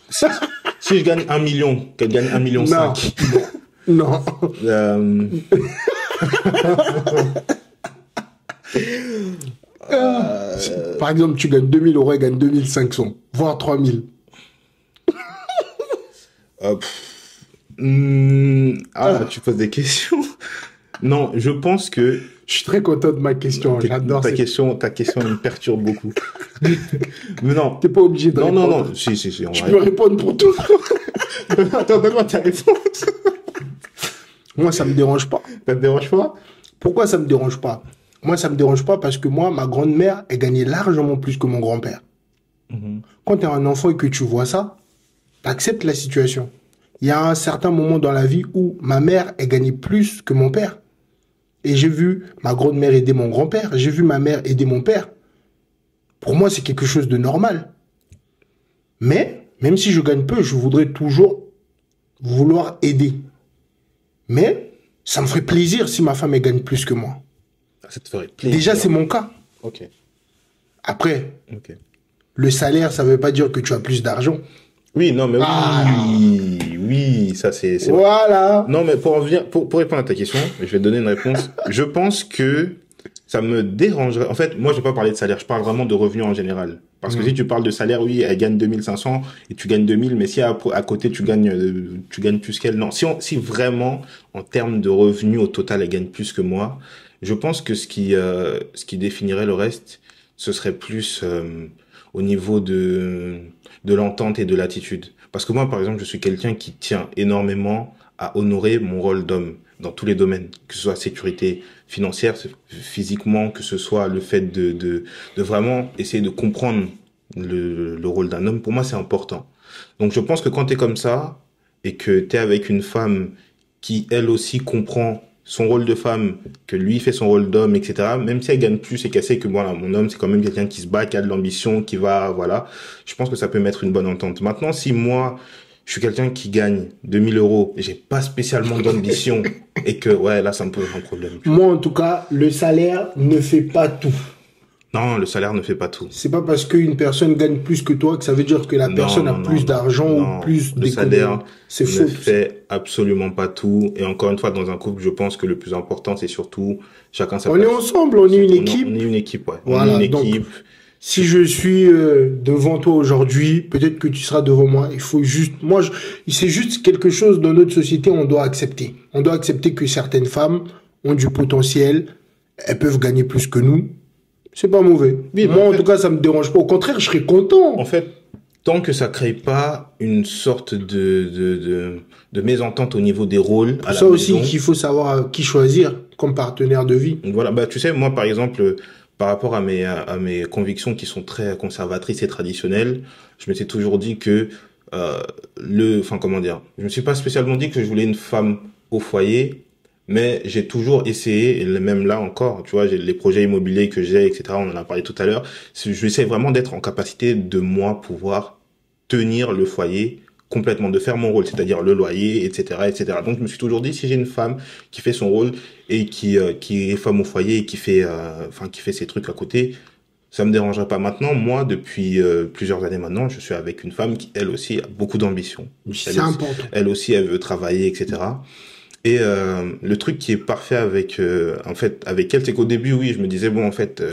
Si je gagne 1 million, qu'elle gagne 1,5 million. Non. Par exemple, tu gagnes 2 000 €, elle gagne 2 500, voire 3 000. Tu poses des questions. Non, je pense que... Je suis très content de ma question. J'adore ta question me perturbe beaucoup. Mais non. T'es pas obligé de répondre. Non. Si. Tu peux répondre pour tout. Attends, donne-moi ta réponse. Moi, ça me dérange pas. Ça te dérange pas? Pourquoi ça me dérange pas? Moi, ça me dérange pas parce que moi, ma grand-mère, elle gagnait largement plus que mon grand-père. Quand t'es un enfant et que tu vois ça, t'acceptes la situation. Il y a un certain moment dans la vie où ma mère, elle gagnait plus que mon père. Et j'ai vu ma grand-mère aider mon grand-père. J'ai vu ma mère aider mon père. Pour moi, c'est quelque chose de normal. Mais, même si je gagne peu, je voudrais toujours vouloir aider. Mais, ça me ferait plaisir si ma femme elle gagne plus que moi. Ça te ferait plaisir. Déjà, c'est mon cas. Ok. Après, Ok. le salaire, ça ne veut pas dire que tu as plus d'argent. Oui, non, mais oui, oui, ça c'est vrai. Voilà. Non, mais pour en venir, pour répondre à ta question, je vais te donner une réponse. Je pense que ça me dérangerait. En fait, moi, je vais pas parler de salaire. Je parle vraiment de revenus en général. Parce que si tu parles de salaire, oui, elle gagne 2500 et tu gagnes 2000, mais si à côté tu gagnes plus qu'elle, non. Si vraiment, en termes de revenus au total, elle gagne plus que moi, je pense que ce qui définirait le reste, ce serait plus au niveau de l'entente et de l'attitude. Parce que moi, par exemple, je suis quelqu'un qui tient énormément à honorer mon rôle d'homme dans tous les domaines, que ce soit sécurité financière, physiquement, que ce soit le fait de vraiment essayer de comprendre le rôle d'un homme. Pour moi, c'est important. Donc, je pense que quand tu es comme ça et que tu es avec une femme qui, elle aussi, comprend son rôle de femme, que lui fait son rôle d'homme, etc. Même si elle gagne plus et qu'elle sait que voilà, mon homme, c'est quand même quelqu'un qui se bat, qui a de l'ambition, qui va, voilà. Je pense que ça peut mettre une bonne entente. Maintenant, si moi, je suis quelqu'un qui gagne 2000 euros, et j'ai pas spécialement d'ambition, et que, ouais, là, ça me pose un problème. Moi, en tout cas, le salaire ne fait pas tout. Non, le salaire ne fait pas tout. C'est pas parce qu'une personne gagne plus que toi que ça veut dire que la personne a plus d'argent ou plus d'économie. Le salaire c'est faux. ne fait absolument pas tout. Et encore une fois, dans un couple, je pense que le plus important, c'est surtout chacun sa place. On est ensemble, on est une équipe. On est une équipe, ouais. Voilà, on est une équipe. Donc, si je suis devant toi aujourd'hui, peut-être que tu seras devant moi. Il faut juste, c'est juste quelque chose dans notre société, on doit accepter. On doit accepter que certaines femmes ont du potentiel, elles peuvent gagner plus que nous. C'est pas mauvais. Oui, moi, en tout cas, ça me dérange pas. Au contraire, je serais content. En fait, tant que ça crée pas une sorte de mésentente au niveau des rôles à la maison. Ça aussi qu'il faut savoir qui choisir comme partenaire de vie. Voilà, bah tu sais, moi par exemple, par rapport à mes convictions qui sont très conservatrices et traditionnelles, je m'étais toujours dit que je me suis pas spécialement dit que je voulais une femme au foyer. Mais j'ai toujours essayé, et même là encore, tu vois, j'ai les projets immobiliers que j'ai, etc., on en a parlé tout à l'heure, j'essaie vraiment d'être en capacité de moi pouvoir tenir le foyer complètement, de faire mon rôle, c'est-à-dire le loyer, etc., etc. Donc je me suis toujours dit, si j'ai une femme qui fait son rôle et qui est femme au foyer et qui fait ses trucs à côté, ça me dérangerait pas. Maintenant, moi, depuis plusieurs années maintenant, je suis avec une femme qui, elle aussi, a beaucoup d'ambition. C'est important. Elle aussi, elle veut travailler, etc., et le truc qui est parfait avec elle, c'est qu'au début, oui, je me disais bon, en fait,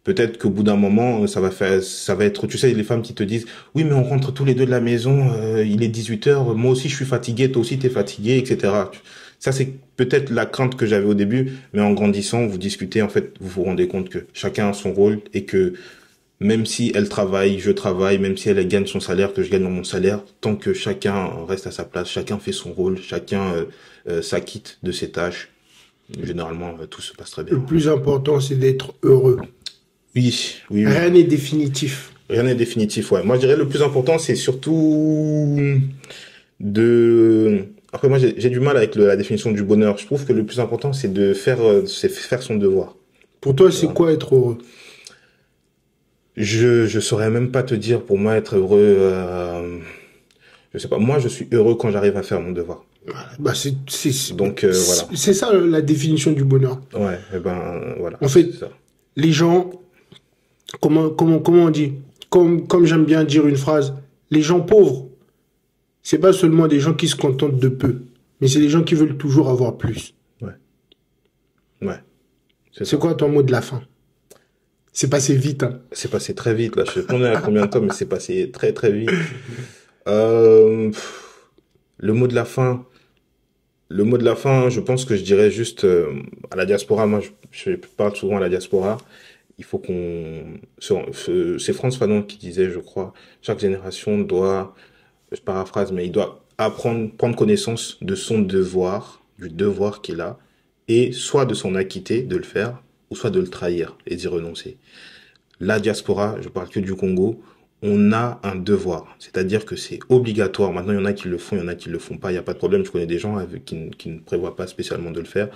peut-être qu'au bout d'un moment, ça va être, tu sais, les femmes qui te disent oui, mais on rentre tous les deux de la maison, il est 18h, moi aussi je suis fatigué, toi aussi t'es fatigué, etc. Ça, c'est peut-être la crainte que j'avais au début, mais en grandissant, vous discutez, en fait, vous vous rendez compte que chacun a son rôle et que même si elle travaille, je travaille, même si elle gagne son salaire, que je gagne mon salaire, tant que chacun reste à sa place, chacun fait son rôle, chacun s'acquitte de ses tâches, généralement tout se passe très bien. Le plus important, c'est d'être heureux. Oui. Rien n'est définitif. Rien n'est définitif, ouais. Moi, je dirais le plus important, c'est surtout de... Après, moi, j'ai du mal avec la définition du bonheur. Je trouve que le plus important, c'est de faire son devoir. Pour toi, c'est quoi être heureux? Je saurais même pas te dire, pour moi, être heureux, je sais pas. Moi, je suis heureux quand j'arrive à faire mon devoir. Bah, donc, voilà. C'est ça la définition du bonheur. Ouais, et voilà. En fait, les gens, comment on dit? Comme j'aime bien dire une phrase, les gens pauvres, c'est pas seulement des gens qui se contentent de peu, mais c'est des gens qui veulent toujours avoir plus. Ouais. C'est quoi ton mot de la fin? C'est passé vite, hein. C'est passé très vite, là. Je sais pas à combien de temps, mais c'est passé très, très vite. Le mot de la fin, je pense que je dirais juste à la diaspora. Moi, je parle souvent à la diaspora. Il faut c'est Frantz Fanon qui disait, je crois, chaque génération doit, je paraphrase, mais il doit prendre connaissance de son devoir, du devoir qu'il a, et soit de s'en acquitter, de le faire, ou soit de le trahir et d'y renoncer. La diaspora, je parle que du Congo, on a un devoir, c'est-à-dire que c'est obligatoire. Maintenant, il y en a qui le font, il y en a qui le font pas, il n'y a pas de problème. Je connais des gens qui ne prévoient pas spécialement de le faire,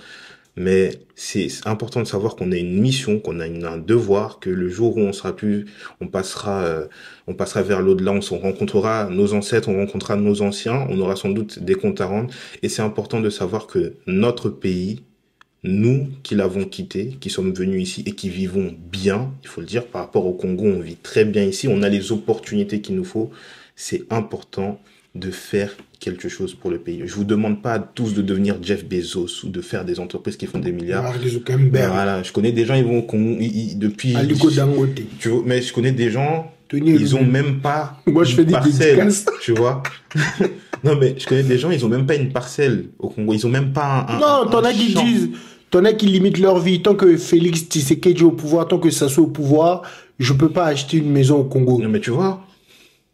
Mais c'est important de savoir qu'on a une mission, qu'on a un devoir, que le jour où on passera vers l'au-delà, on rencontrera nos ancêtres, on rencontrera nos anciens, on aura sans doute des comptes à rendre. Et c'est important de savoir que notre pays, nous qui l'avons quitté, qui sommes venus ici et qui vivons bien, il faut le dire, par rapport au Congo, on vit très bien ici, on a les opportunités qu'il nous faut. C'est important de faire quelque chose pour le pays. Je vous demande pas à tous de devenir Jeff Bezos ou de faire des entreprises qui font des milliards. Voilà, je connais des gens, ils vont depuis. Aliko Dangote. Mais je connais des gens, ils ont même pas. Moi, je fais des dédicaces. Tu vois. Non, mais je connais des gens, ils ont même pas une parcelle au Congo. Ils ont même pas un. Non, t'en as qui disent. T'en as qui limitent leur vie. Tant que Félix Tshisekedi est au pouvoir, tant que Sassou est au pouvoir, je peux pas acheter une maison au Congo. Non, mais tu vois.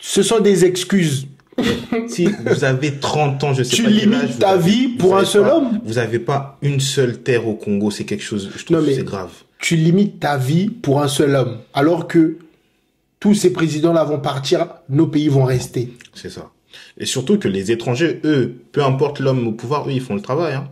Ce sont des excuses. Si vous avez 30 ans, je sais tu pas quel âge. Tu limites ta vie pour un seul homme. Vous avez pas une seule terre au Congo, c'est quelque chose, je trouve que c'est grave. Tu limites ta vie pour un seul homme. Alors que tous ces présidents-là vont partir, nos pays vont rester. C'est ça. Et surtout que les étrangers, eux, peu importe l'homme au pouvoir, eux, ils font le travail, hein.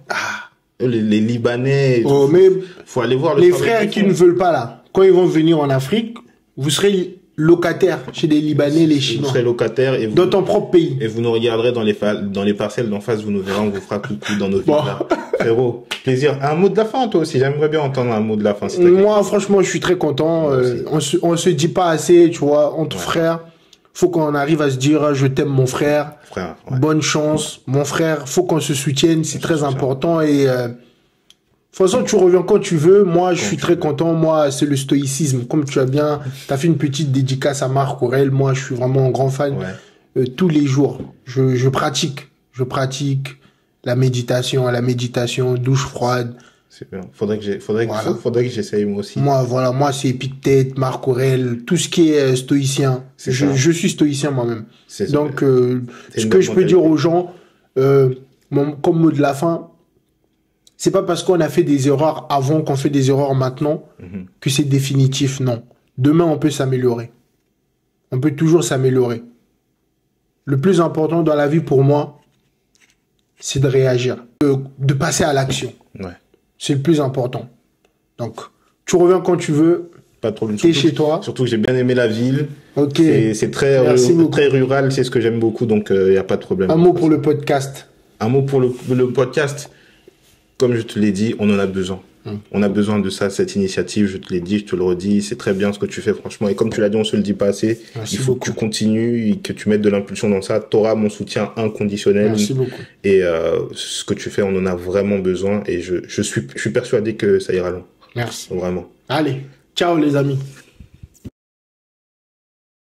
Eux, les Libanais. Oh, mais faut aller voir les frères qui ne veulent pas là. Quand ils vont venir en Afrique, vous serez locataire chez des Libanais, les Chinois. Vous serez locataire et vous, dans ton propre pays. Et vous nous regarderez dans les parcelles d'en face, vous nous verrez, on vous fera coucou dans nos villas. Frérot, plaisir. Un mot de la fin, toi aussi. J'aimerais bien entendre un mot de la fin. Moi, franchement, je suis très content. On se dit pas assez, tu vois, entre frères. Faut qu'on arrive à se dire, je t'aime mon frère. Bonne chance, mon frère. Faut qu'on se soutienne, c'est très important et de toute façon, tu reviens quand tu veux. Moi, je suis très content. Moi, c'est le stoïcisme. Comme tu as fait une petite dédicace à Marc Aurèle. Moi, je suis vraiment un grand fan. Tous les jours, je pratique la méditation, douche froide. C'est bien. Faudrait que j'essaye moi aussi. Moi, c'est Épictète, Marc Aurèle, tout ce qui est stoïcien. Je suis stoïcien moi-même. Donc, ce que je peux dire aux gens, comme mot de la fin, c'est pas parce qu'on a fait des erreurs avant qu'on fait des erreurs maintenant que c'est définitif, non. Demain, on peut s'améliorer. On peut toujours s'améliorer. Le plus important dans la vie pour moi, c'est de réagir, de passer à l'action. C'est le plus important. Donc, tu reviens quand tu veux. Pas de problème. T'es chez toi. Surtout que j'ai bien aimé la ville. Ok. C'est très rural, c'est ce que j'aime beaucoup, donc il n'y a pas de problème. Un mot pour le podcast. Un mot pour le podcast. Comme je te l'ai dit, on en a besoin. On a besoin de ça, cette initiative, je te l'ai dit, je te le redis, c'est très bien ce que tu fais, franchement. Et comme tu l'as dit, on se le dit pas assez. Il faut que tu continues et que tu mettes de l'impulsion dans ça. Tu auras mon soutien inconditionnel. Merci beaucoup. Et ce que tu fais, on en a vraiment besoin. Et je suis persuadé que ça ira loin. Merci. Vraiment. Allez, ciao les amis.